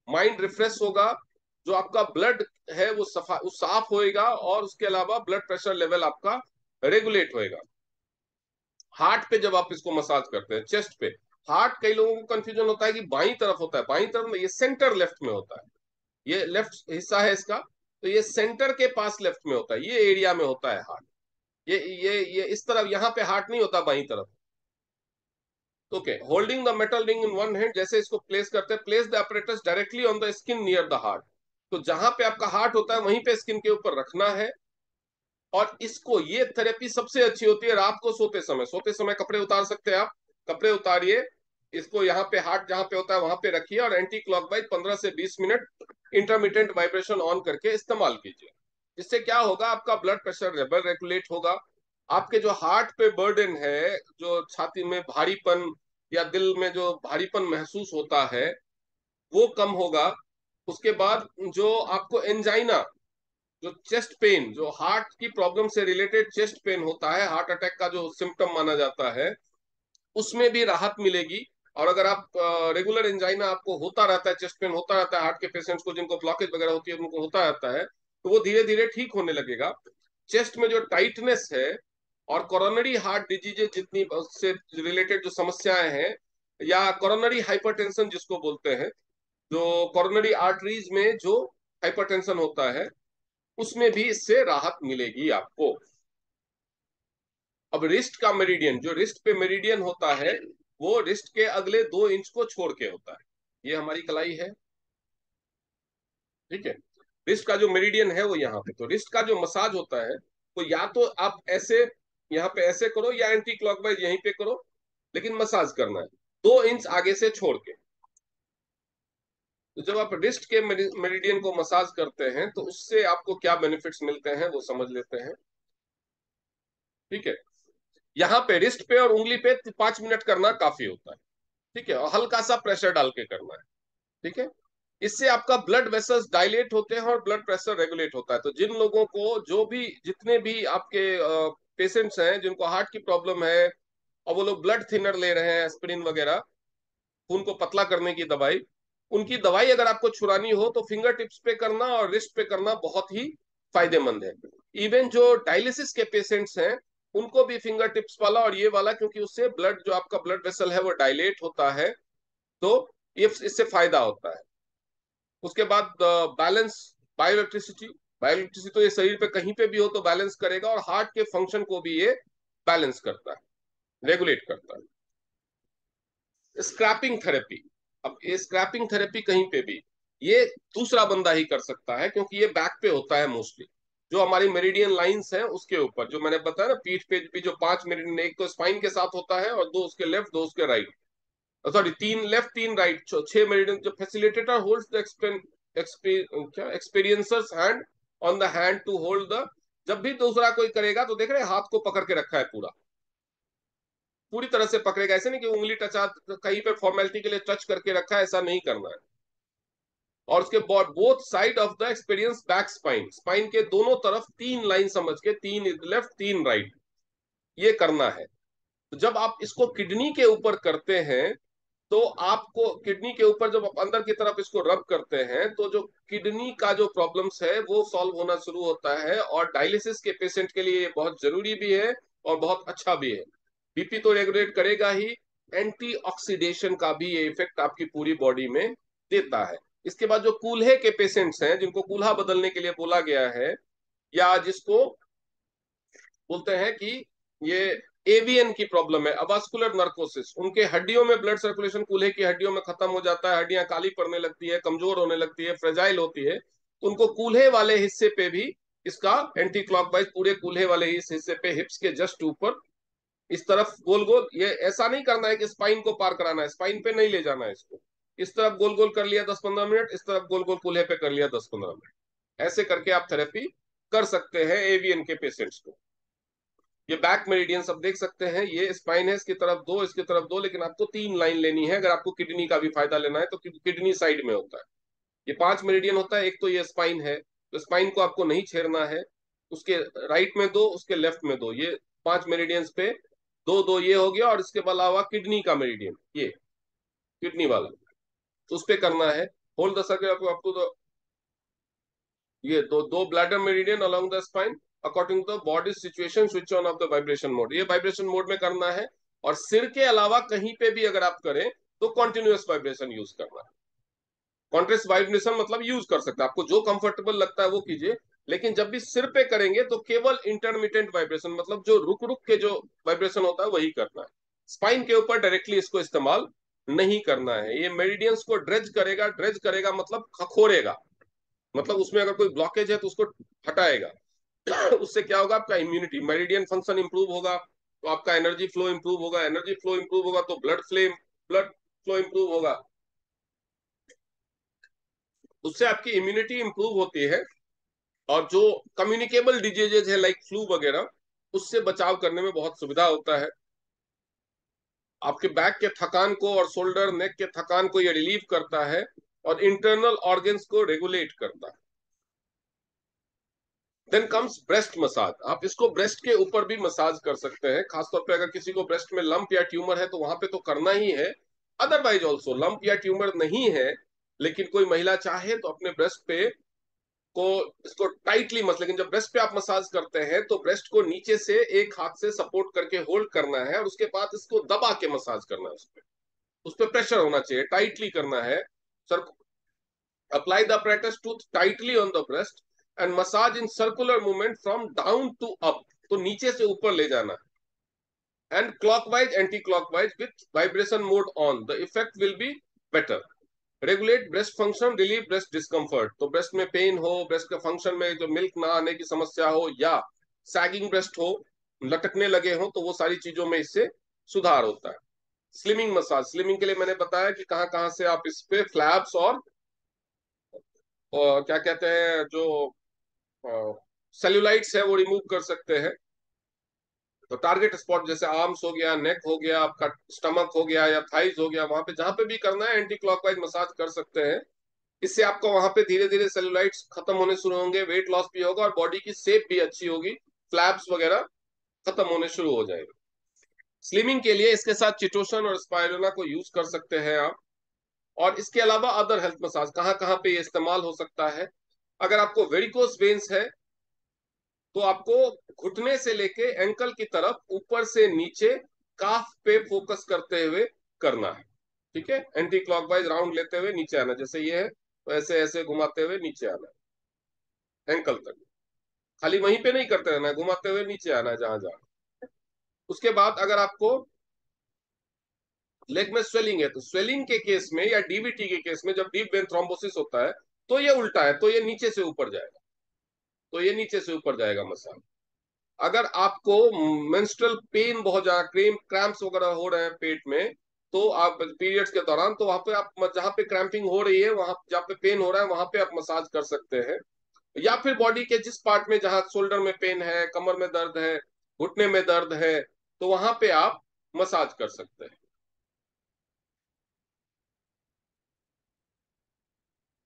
माइंड रिफ्रेश होगा, जो आपका ब्लड है वो साफ होएगा, और उसके अलावा ब्लड प्रेशर लेवल आपका रेगुलेट होएगा। हार्ट पे जब आप इसको मसाज करते हैं, चेस्ट पे, हार्ट, कई लोगों को कंफ्यूजन होता है कि बाई तरफ होता है, बाई तरफ में, ये सेंटर लेफ्ट में होता है, ये लेफ्ट हिस्सा है इसका, तो ये सेंटर के पास लेफ्ट में होता है, ये एरिया में होता है हार्ट। ये इस तरफ, यहाँ पे हार्ट नहीं होता बाई तरफ। Okay, holding the metal ring in one hand, जैसे इसको प्लेस करते हैं, place the apparatus directly on the skin near the heart. तो जहां पे आपका हार्ट होता है वहीं पे स्किन के ऊपर रखना है। और इसको, ये थेरेपी सबसे अच्छी होती है रात को सोते समय। सोते समय कपड़े उतार सकते हैं आप, कपड़े उतारिए, इसको यहाँ पे हार्ट जहां पे होता है वहां पे रखिए, और एंटी क्लॉकवाइज 15 से 20 मिनट इंटरमीडिएंट वाइब्रेशन ऑन करके इस्तेमाल कीजिए। इससे क्या होगा? आपका ब्लड प्रेशर लेवल रेगुलेट होगा, आपके जो हार्ट पे बर्डन है, जो छाती में भारीपन या दिल में जो भारीपन महसूस होता है, वो कम होगा। उसके बाद जो आपको एंजाइना, जो चेस्ट पेन, जो हार्ट की प्रॉब्लम से रिलेटेड चेस्ट पेन होता है, हार्ट अटैक का जो सिम्टम माना जाता है, उसमें भी राहत मिलेगी। और अगर आप रेगुलर एंजाइना आपको होता रहता है, चेस्ट पेन होता रहता है, हार्ट के पेशेंट्स को जिनको ब्लॉकेज वगैरह होती है उनको होता रहता है, तो वो धीरे धीरे ठीक होने लगेगा। चेस्ट में जो टाइटनेस है, और कोरोनरी हार्ट डिजीजेज जितनी उससे रिलेटेड जो समस्याएं हैं, या कोरोनरी हाइपरटेंशन जिसको बोलते हैं, जो कोरोनरी आर्टरीज में जो हाइपरटेंशन होता है, उसमें भी इससे राहत मिलेगी आपको। अब रिस्ट का मेरिडियन, जो रिस्ट पे मेरिडियन होता है वो रिस्ट के अगले 2 इंच को छोड़ के होता है। ये हमारी कलाई है, ठीक है। रिस्ट का जो मेरिडियन है वो यहाँ पे, तो रिस्ट का जो मसाज होता है वो या तो आप ऐसे यहाँ पे ऐसे करो या एंटी क्लॉकवाइज यहीं पे करो, लेकिन मसाज करना है 2 इंच आगे से छोड़ के। तो जब आप रिस्ट के मेरिडियन को मसाज करते हैं तो उससे आपको क्या बेनिफिट्स मिलते हैं वो समझ लेते हैं, ठीक है। यहाँ पे रिस्ट पे और उंगली पे 5 मिनट करना काफी होता है, ठीक है, और हल्का सा प्रेशर डाल के करना है, ठीक है। इससे आपका ब्लड वेसल्स डायलेट होते हैं और ब्लड प्रेशर रेगुलेट होता है। तो जिन लोगों को, जो भी जितने भी आपके पेशेंट्स हैं जिनको हार्ट की प्रॉब्लम है और वो लोग ब्लड थिनर ले रहे हैं, एस्पिरिन वगैरह, खून को पतला करने की दवाई, उनकी दवाई अगर आपको छुड़ानी हो तो फिंगर टिप्स पे करना और रिस्ट पे करना बहुत ही फायदेमंद है। इवन जो डायलिसिस के पेशेंट्स हैं उनको भी फिंगर टिप्स वाला और ये वाला, क्योंकि उससे ब्लड, जो आपका ब्लड वेसल है वो डायलेट होता है, तो ये इससे फायदा होता है। उसके बाद बैलेंस, बायोइलेक्ट्रिसिटी। बायोइलेक्ट्रिसिटी तो ये शरीर पे कहीं पे भी हो तो बैलेंस करेगा, और हार्ट के फंक्शन को भी ये बैलेंस करता है, रेगुलेट करता है। स्क्रैपिंग थेरेपी, अब ये स्क्रैपिंग थेरेपी कहीं पे भी ये दूसरा बंदा ही कर सकता है, क्योंकि ये बैक पे होता है मोस्टली, जो हमारी मेरिडियन लाइंस हैं उसके ऊपर, जो मैंने बताया ना पीठ पे भी जो 5 मेरिडियन, एक तो स्पाइन के साथ होता है और 2 उसके लेफ्ट 2 उसके right, sorry 3 left 3 right, 6 meridian, जो facilitator holds the experiencers hand on the hand to hold the, जब भी दूसरा कोई करेगा तो देख रहे हैं हाथ को पकड़ के रखा है, पूरा पूरी तरह से पकड़ेगा, ऐसे नहीं कि उंगली टचा कहीं पे फॉर्मेलिटी के लिए टच करके रखा है, ऐसा नहीं करना है। और उसके both side of the experience back spine, spine के दोनों तरफ 3 लाइन समझ के, 3 लेफ्ट 3 राइट, ये करना है। तो जब आप इसको किडनी के ऊपर करते हैं तो आपको किडनी के ऊपर जब आप अंदर की तरफ इसको रब करते हैं तो जो किडनी का जो प्रॉब्लम्स है वो सॉल्व होना शुरू होता है, और डायलिसिस के पेशेंट के लिए ये बहुत जरूरी भी है और बहुत अच्छा भी है। बीपी तो रेगुलेट करेगा ही, एंटी ऑक्सीडेशन का भी ये इफेक्ट आपकी पूरी बॉडी में देता है। इसके बाद जो कूल्हे के पेशेंट्स हैं, जिनको कूल्हा बदलने के लिए बोला गया है, या जिसको बोलते हैं कि ये एवीएन की प्रॉब्लम है, अवास्कुलर नर्कोसिस, उनके हड्डियों में ब्लड सर्कुलेशन कूल्हे की हड्डियों में खत्म हो जाता है, हड्डियां काली पड़ने लगती है, कमजोर होने लगती है, फ्रेजाइल होती है, तो उनको कूल्हे वाले हिस्से पे भी इसका एंटी क्लॉकवाइज, पूरे कूल्हे वाले इस हिस्से पे, हिप्स के जस्ट ऊपर, इस तरफ गोल गोल, ये ऐसा नहीं करना है कि स्पाइन को पार कराना है, स्पाइन पे नहीं ले जाना है इसको, इस तरफ गोल गोल कर लिया 10-15 मिनट, इस तरफ गोल गोल कूल्हे पे कर लिया 10-15 मिनट, ऐसे करके आप थेरेपी कर सकते हैं एवीएन के पेशेंट्स को। ये बैक मेरिडियन सब देख सकते हैं, ये स्पाइन है, इसकी तरफ 2 इसकी तरफ 2, लेकिन आपको 3 लाइन लेनी है अगर आपको किडनी का भी फायदा लेना है, तो किडनी साइड में होता है। ये 5 मेरिडियन होता है, एक तो ये स्पाइन है, तो स्पाइन को आपको नहीं छेड़ना है, उसके राइट में 2 उसके लेफ्ट में 2, ये 5 मेरिडियंस पे 2-2 ये हो गया, और इसके अलावा किडनी का मेरिडियन, ये किडनी वाला, तो उस पे करना है। होल्ड द सर्कल आपको तो ये दो दो bladder meridian along the spine, according to the body situation, switch on off the vibration mode, ये वाइब्रेशन मोड में करना है। और सिर के अलावा कहीं पे भी अगर आप करें तो कॉन्टिन्यूअस वाइब्रेशन यूज करना है। कॉन्ट्रेस्ट वाइब्रेशन मतलब यूज कर सकते हैं, आपको जो कंफर्टेबल लगता है वो कीजिए, लेकिन जब भी सिर पे करेंगे तो केवल इंटरमिटेंट वाइब्रेशन, मतलब जो रुक रुक के जो वाइब्रेशन होता है वही करना है। स्पाइन के ऊपर डायरेक्टली इसको इस्तेमाल नहीं करना है। ये मेरिडियंस को ड्रेज करेगा, ड्रेज करेगा मतलब खखोरेगा, मतलब उसमें अगर कोई ब्लॉकेज है तो उसको हटाएगा। उससे क्या होगा, आपका इम्यूनिटी, मेरिडियन फंक्शन इंप्रूव होगा तो आपका एनर्जी फ्लो इंप्रूव होगा, एनर्जी फ्लो इंप्रूव होगा तो ब्लड फ्लो इंप्रूव होगा, उससे आपकी इम्यूनिटी इंप्रूव होती है, और जो कम्युनिकेबल डिजीजेज है लाइक फ्लू वगैरह, उससे बचाव करने में बहुत सुविधा होता है। आपके बैक के थकान को और शोल्डर नेक के थकान को ये रिलीव करता है, और इंटरनल ऑर्गन्स को रेगुलेट करता है। देन कम्स ब्रेस्ट मसाज, आप इसको ब्रेस्ट के ऊपर भी मसाज कर सकते हैं, खासतौर पे अगर किसी को ब्रेस्ट में लंप या ट्यूमर है तो वहां पे तो करना ही है। अदरवाइज ऑल्सो लंप या ट्यूमर नहीं है लेकिन कोई महिला चाहे तो अपने ब्रेस्ट पे को इसको टाइटली मत, लेकिन जब ब्रेस्ट पे आप मसाज करते हैं तो ब्रेस्ट को नीचे से एक हाथ से सपोर्ट करके होल्ड करना है, और उसके बाद इसको दबा के मसाज करना है, उस पर प्रेशर होना चाहिए, टाइटली करना है। Sir, apply the apparatus tooth tightly on the breast and massage in circular movement from down to up, तो नीचे से ऊपर ले जाना, and clockwise anti-clockwise with vibration mode on. The effect will be better. Regulate breast function, relieve breast discomfort. तो breast में pen हो, breast के फंक्शन में जो मिल्क ना आने की समस्या हो, या सैगिंग ब्रेस्ट हो, लटकने लगे हो, तो वो सारी चीजों में इससे सुधार होता है। स्लिमिंग मसाज, स्लिमिंग के लिए मैंने बताया कि कहाँ कहाँ से आप इस पे फ्लैप्स और क्या कहते हैं जो सेल्यूलाइट्स है वो रिमूव कर सकते हैं। तो टारगेट स्पॉट जैसे आर्म्स हो गया, नेक हो गया, आपका स्टमक हो गया या थाइज हो गया, वहां पे जहां पे भी करना है एंटी क्लॉकवाइज मसाज कर सकते हैं। इससे आपको वहां पे धीरे धीरे सेलुलाइट्स खत्म होने शुरू होंगे, वेट लॉस भी होगा और बॉडी की शेप भी अच्छी होगी, फ्लैप्स वगैरह खत्म होने शुरू हो जाएंगे। स्लिमिंग के लिए इसके साथ चिटोसन और स्पाइरुलिना को यूज कर सकते हैं आप। और इसके अलावा अदर हेल्थ मसाज कहाँ कहाँ पे ये इस्तेमाल हो सकता है? अगर आपको वेरिकोस वेन्स है तो आपको घुटने से लेके एंकल की तरफ ऊपर से नीचे काफ पे फोकस करते हुए करना है। ठीक है, एंटी क्लॉकवाइज राउंड लेते हुए नीचे आना, जैसे ये है तो ऐसे ऐसे घुमाते हुए नीचे आना है एंकल तक। खाली वहीं पे नहीं करते रहना है, घुमाते हुए नीचे आना है जहां जहां। उसके बाद अगर आपको लेग में स्वेलिंग है तो स्वेलिंग के केस में या डीवीटी के केस में जब डीप वेन थ्रोम्बोसिस होता है तो ये उल्टा है, तो ये नीचे से ऊपर जाएगा, तो ये नीचे से ऊपर जाएगा मसाज। अगर आपको मेंस्ट्रुअल पेन बहुत ज्यादा, क्रैम्प्स वगैरह हो रहे हैं पेट में, तो आप पीरियड्स के दौरान, तो वहां पे आप जहां पे क्रैम्पिंग हो रही है, वहां जहां पे पेन हो रहा है वहां पे आप मसाज कर सकते हैं। या फिर बॉडी के जिस पार्ट में, जहां शोल्डर में पेन है, कमर में दर्द है, घुटने में दर्द है, तो वहां पे आप मसाज कर सकते हैं।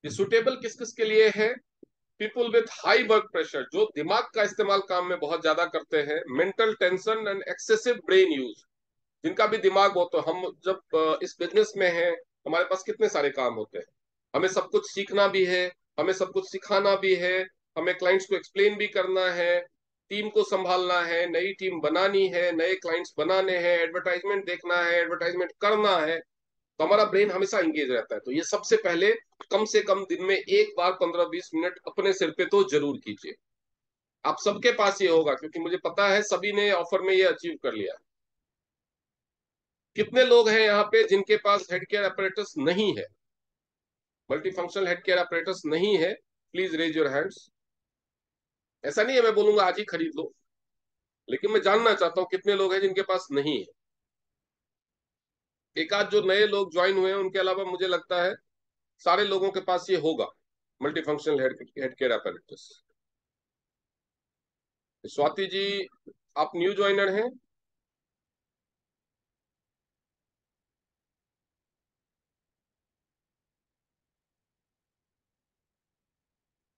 ये सुटेबल किस किस के लिए है? People with high work pressure, जो दिमाग का इस्तेमाल काम में बहुत ज्यादा करते हैं, mental tension and excessive brain use, जिनका भी दिमाग हो। तो हम जब इस बिजनेस में हैं, हमारे पास कितने सारे काम होते हैं, हमें सब कुछ सीखना भी है, हमें सब कुछ सिखाना भी है, हमें क्लाइंट्स को एक्सप्लेन भी करना है, टीम को संभालना है, नई टीम बनानी है, नए क्लाइंट्स बनाने हैं, एडवर्टाइजमेंट देखना है, एडवर्टाइजमेंट करना है। तो हमारा ब्रेन हमेशा इंगेज रहता है। तो ये सबसे पहले कम से कम दिन में एक बार 15-20 मिनट अपने सिर पे तो जरूर कीजिए। आप सबके पास ये होगा, क्योंकि मुझे पता है सभी ने ऑफर में ये अचीव कर लिया। कितने लोग हैं यहाँ पे जिनके पास हेड केयर अपरेटस नहीं है, multi functional head care apparatus नहीं है? Please raise your hands. ऐसा नहीं है मैं बोलूंगा आज ही खरीद लो, लेकिन मैं जानना चाहता हूँ कितने लोग हैं जिनके पास नहीं है। एक आध जो नए लोग ज्वाइन हुए हैं, उनके अलावा मुझे लगता है सारे लोगों के पास ये होगा, multi functional head care apparatus. Swati ji, आप न्यू ज्वाइनर हैं?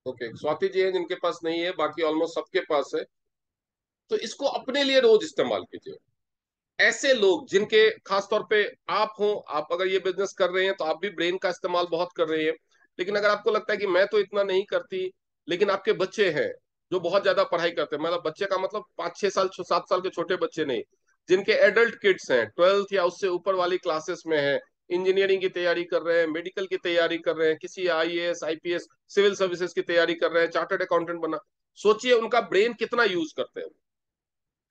ओके, स्वाति जी हैं जिनके पास नहीं है, बाकी ऑलमोस्ट सबके पास है। तो इसको अपने लिए रोज इस्तेमाल कीजिए। ऐसे लोग जिनके, खास तौर पे आप हो, आप अगर ये बिजनेस कर रहे हैं तो आप भी ब्रेन का इस्तेमाल बहुत कर रहे हैं। लेकिन अगर आपको लगता है कि मैं तो इतना नहीं करती, लेकिन आपके बच्चे हैं जो बहुत ज्यादा पढ़ाई करते हैं, मतलब बच्चे का मतलब 5-6 साल 7 साल के छोटे बच्चे नहीं, जिनके एडल्ट किड्स हैं, 12th या उससे ऊपर वाली क्लासेस में हैं, इंजीनियरिंग की तैयारी कर रहे हैं, मेडिकल की तैयारी कर रहे हैं, किसी आईएएस आईपीएस सिविल सर्विसेज की तैयारी कर रहे हैं, चार्टर्ड अकाउंटेंट बना, सोचिए उनका ब्रेन कितना यूज करते हैं।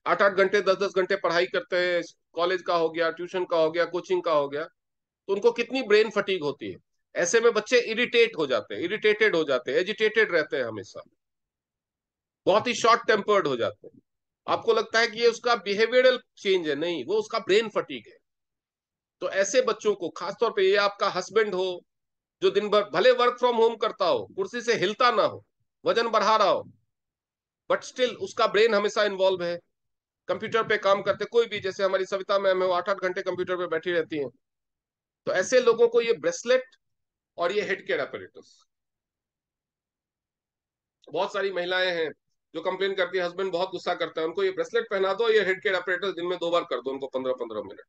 8-8 घंटे 10-10 घंटे पढ़ाई करते हैं, कॉलेज का हो गया, ट्यूशन का हो गया, कोचिंग का हो गया, तो उनको कितनी ब्रेन फटीग होती है। ऐसे में बच्चे इरिटेट हो जाते हैं, इरिटेटेड हो जाते हैं, एजिटेटेड रहते हैं हमेशा, बहुत ही शॉर्ट टेम्पर्ड हो जाते हैं। आपको लगता है कि ये उसका बिहेवियरल चेंज है, नहीं, वो उसका ब्रेन फटीग है। तो ऐसे बच्चों को, खासतौर पे ये आपका हस्बैंड हो जो दिन भर भले वर्क फ्रॉम होम करता हो, कुर्सी से हिलता ना हो, वजन बढ़ा रहा हो, बट स्टिल उसका ब्रेन हमेशा इन्वॉल्व है, कंप्यूटर पे काम करते, कोई भी, जैसे हमारी सविता मैम है वो 8-8 घंटे कंप्यूटर पे बैठी रहती हैं। तो ऐसे लोगों को ये ब्रेसलेट और ये हेड केयर अपरेटस, बहुत सारी महिलाएं हैं जो कंप्लेन करती है, हस्बैंड बहुत गुस्सा करता है, उनको ये ब्रेसलेट पहना दो, ये हेड केयर अपरेटस दिन में 2 बार कर दो उनको, 15-15 मिनट।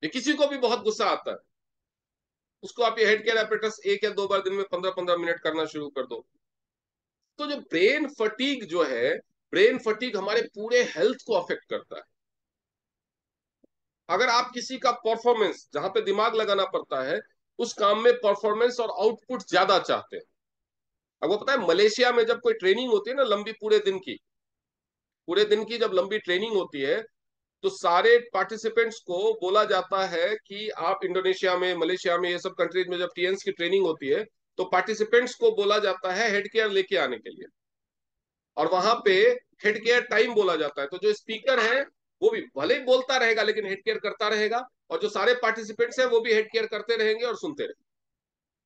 ये किसी को भी बहुत गुस्सा आता है, उसको आप ये हेड केयर अपरेटस 1 या 2 बार दिन में 15-15 मिनट करना शुरू कर दो। तो जो ब्रेन फटीग जो है, ब्रेन फटीग हमारे पूरे हेल्थ को अफेक्ट करता है। अगर आप किसी का परफॉर्मेंस, जहां पे दिमाग लगाना पड़ता है, उस काम में परफॉर्मेंस और आउटपुट ज्यादा चाहते हैं। अब वो पता है, मलेशिया में जब कोई ट्रेनिंग होती है ना लंबी पूरे दिन की, पूरे दिन की जब लंबी ट्रेनिंग होती है तो सारे पार्टिसिपेंट्स को बोला जाता है कि आप इंडोनेशिया में, मलेशिया में, ये सब कंट्रीज में जब टीएन्स की ट्रेनिंग होती है तो पार्टिसिपेंट्स को बोला जाता है हेड केयर लेके आने के लिए, और वहां पे हेड केयर टाइम बोला जाता है। तो जो स्पीकर है वो भी भले ही बोलता रहेगा लेकिन हेड केयर करता रहेगा, और जो सारे पार्टिसिपेंट्स हैं वो भी हेड केयर करते रहेंगे और सुनते रहेंगे।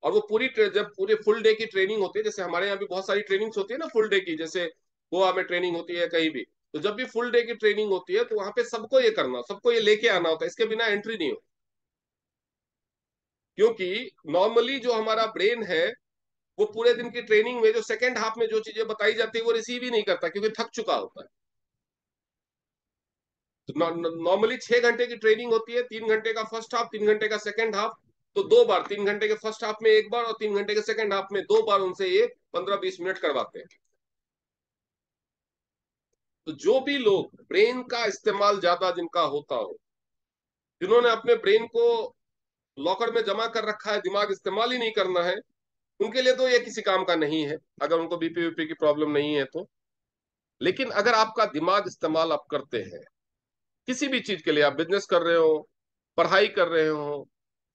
और वो जब पूरे फुल डे की ट्रेनिंग होती है, जैसे हमारे यहाँ भी बहुत सारी ट्रेनिंग्स होती है ना फुल डे की, जैसे गोवा में ट्रेनिंग होती है कहीं भी, तो जब भी फुल डे की ट्रेनिंग होती है तो वहां पे सबको ये करना, सबको ये लेके आना होता है, इसके बिना एंट्री नहीं हो। क्योंकि नॉर्मली जो हमारा ब्रेन है वो पूरे दिन की ट्रेनिंग में जो सेकेंड हाफ में जो चीजें बताई जाती है वो रिसीव ही नहीं करता, क्योंकि थक चुका होता है। तो नॉर्मली 6 घंटे की ट्रेनिंग होती है, 3 घंटे का फर्स्ट हाफ, 3 घंटे का सेकेंड हाफ। तो दो बार, 3 घंटे के फर्स्ट हाफ में एक बार और 3 घंटे के सेकेंड हाफ में दो बार उनसे ये 15-20 मिनट करवाते हैं। तो जो भी लोग ब्रेन का इस्तेमाल ज्यादा जिनका होता हो, जिन्होंने अपने ब्रेन को लॉकर में जमा कर रखा है, दिमाग इस्तेमाल ही नहीं करना है, उनके लिए तो ये किसी काम का नहीं है, अगर उनको बीपी वीपी की प्रॉब्लम नहीं है तो। लेकिन अगर आपका दिमाग इस्तेमाल आप करते हैं किसी भी चीज के लिए, आप बिजनेस कर रहे हो, पढ़ाई कर रहे हो,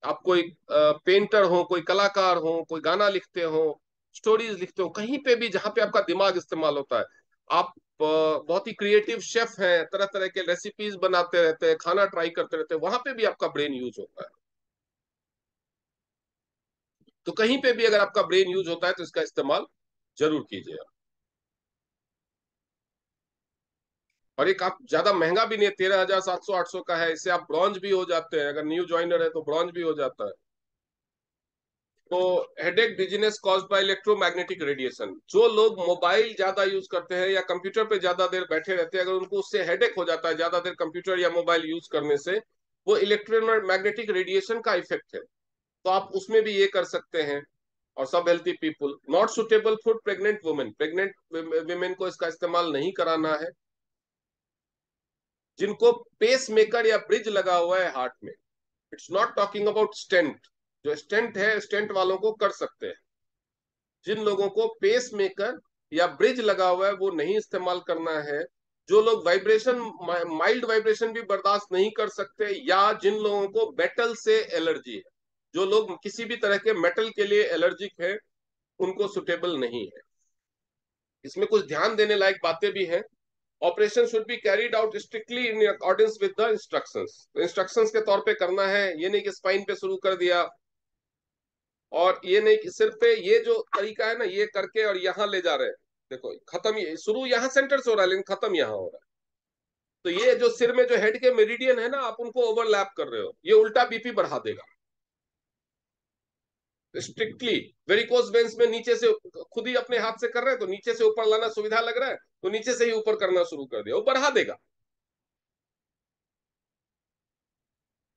आप कोई पेंटर हो, कोई कलाकार हो, कोई गाना लिखते हो, स्टोरीज लिखते हो, कहीं पे भी जहां पे आपका दिमाग इस्तेमाल होता है, आप बहुत ही क्रिएटिव शेफ हैं, तरह तरह के रेसिपीज बनाते रहते हैं, खाना ट्राई करते रहते हैं, वहां पे भी आपका ब्रेन यूज होता है। तो कहीं पे भी अगर आपका ब्रेन यूज होता है तो इसका इस्तेमाल जरूर कीजिए। और एक आप ज्यादा महंगा भी नहीं है, 13,700-800 का है, इससे आप ब्रॉन्ज भी हो जाते हैं, अगर न्यू ज्वाइनर है तो ब्रॉन्ज भी हो जाता है। तो headache dizziness caused by electromagnetic radiation, जो लोग मोबाइल ज्यादा यूज करते हैं या कंप्यूटर पे ज्यादा देर बैठे रहते हैं, अगर उनको उससे हेडेक हो जाता है ज्यादा देर कंप्यूटर या मोबाइल यूज करने से, वो इलेक्ट्रोमैग्नेटिक रेडिएशन का इफेक्ट है। तो आप उसमें भी ये कर सकते हैं। और सब healthy people, not suitable for pregnant women, pregnant women को इसका इस्तेमाल नहीं कराना है। जिनको पेस मेकर या ब्रिज लगा हुआ है हार्ट में, it's not talking about stent, जो स्टेंट है स्टेंट वालों को कर सकते हैं। जिन लोगों को पेस मेकर या ब्रिज लगा हुआ है वो नहीं इस्तेमाल करना है। जो लोग वाइब्रेशन, माइल्ड वाइब्रेशन भी बर्दाश्त नहीं कर सकते, या जिन लोगों को मेटल से एलर्जी है, जो लोग किसी भी तरह के मेटल के लिए एलर्जिक है, उनको सुटेबल नहीं है। इसमें कुछ ध्यान देने लायक बातें भी हैं। Operation should be carried out strictly in accordance with the instructions, तो इंस्ट्रक्शंस के तौर पे करना है, ये नहीं कि स्पाइन पे शुरू कर दिया, और ये नहीं कि सिर्फ पे ये जो तरीका है ना ये करके और यहाँ ले जा रहे हैं, देखो खत्म, ये शुरू यहाँ सेंटर से हो रहा है लेकिन खत्म यहाँ हो रहा है। तो ये जो सिर में जो हेड के मेरिडियन है ना, आप उनको ओवरलैप कर रहे हो, ये उल्टा बीपी बढ़ा देगा। स्ट्रिक्टली वेरिकोस वेन्स में नीचे से खुद ही अपने हाथ से कर रहे हैं, तो नीचे से ऊपर लाना सुविधा लग रहा है, तो नीचे से ही ऊपर करना शुरू कर दिया, वो बढ़ा देगा।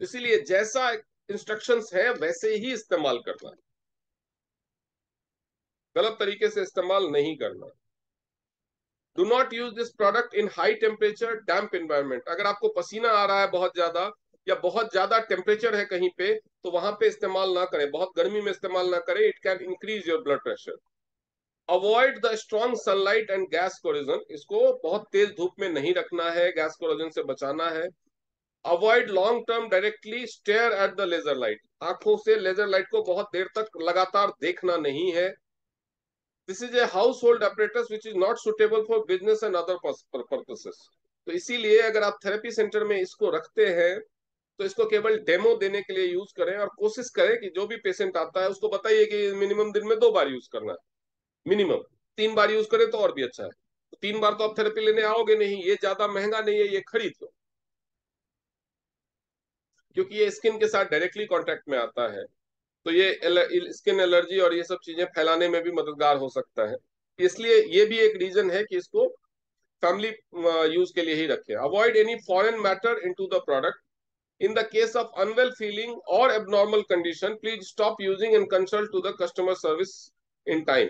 इसीलिए जैसा इंस्ट्रक्शंस है वैसे ही इस्तेमाल करना है, गलत तरीके से इस्तेमाल नहीं करना। Do not use this product in high temperature damp environment, अगर आपको पसीना आ रहा है बहुत ज्यादा, या बहुत ज्यादा टेम्परेचर है कहीं पे, तो वहां पे इस्तेमाल ना करें, बहुत गर्मी में इस्तेमाल ना करें, it can increase your blood pressure. Avoid the strong sunlight and gas corrosion, इसको बहुत तेज धूप में नहीं रखना है, गैस कोरोजन से बचाना है। Avoid long term directly stare at the laser light, आंखों से लेजर लाइट को बहुत देर तक लगातार देखना नहीं है। This is a house hold apparatus which is not suitable for business and other purposes, तो इसीलिए अगर आप थेरेपी सेंटर में इसको रखते हैं तो इसको केवल डेमो देने के लिए यूज करें, और कोशिश करें कि जो भी पेशेंट आता है उसको बताइए कि मिनिमम दिन में 2 बार यूज करना है, मिनिमम 3 बार यूज करें तो और भी अच्छा है। तो 3 बार तो आप थेरेपी लेने आओगे नहीं, ये ज्यादा महंगा नहीं है, ये खरीद लो, क्योंकि ये स्किन के साथ डायरेक्टली कांटेक्ट में आता है, तो ये स्किन एलर्जी और ये सब चीजें फैलाने में भी मददगार हो सकता है। इसलिए ये भी एक रीजन है कि इसको फैमिली यूज के लिए ही रखें। Avoid any foreign matter into the product, in the case of unwell feeling और abnormal condition please stop using and consult to the customer service in time.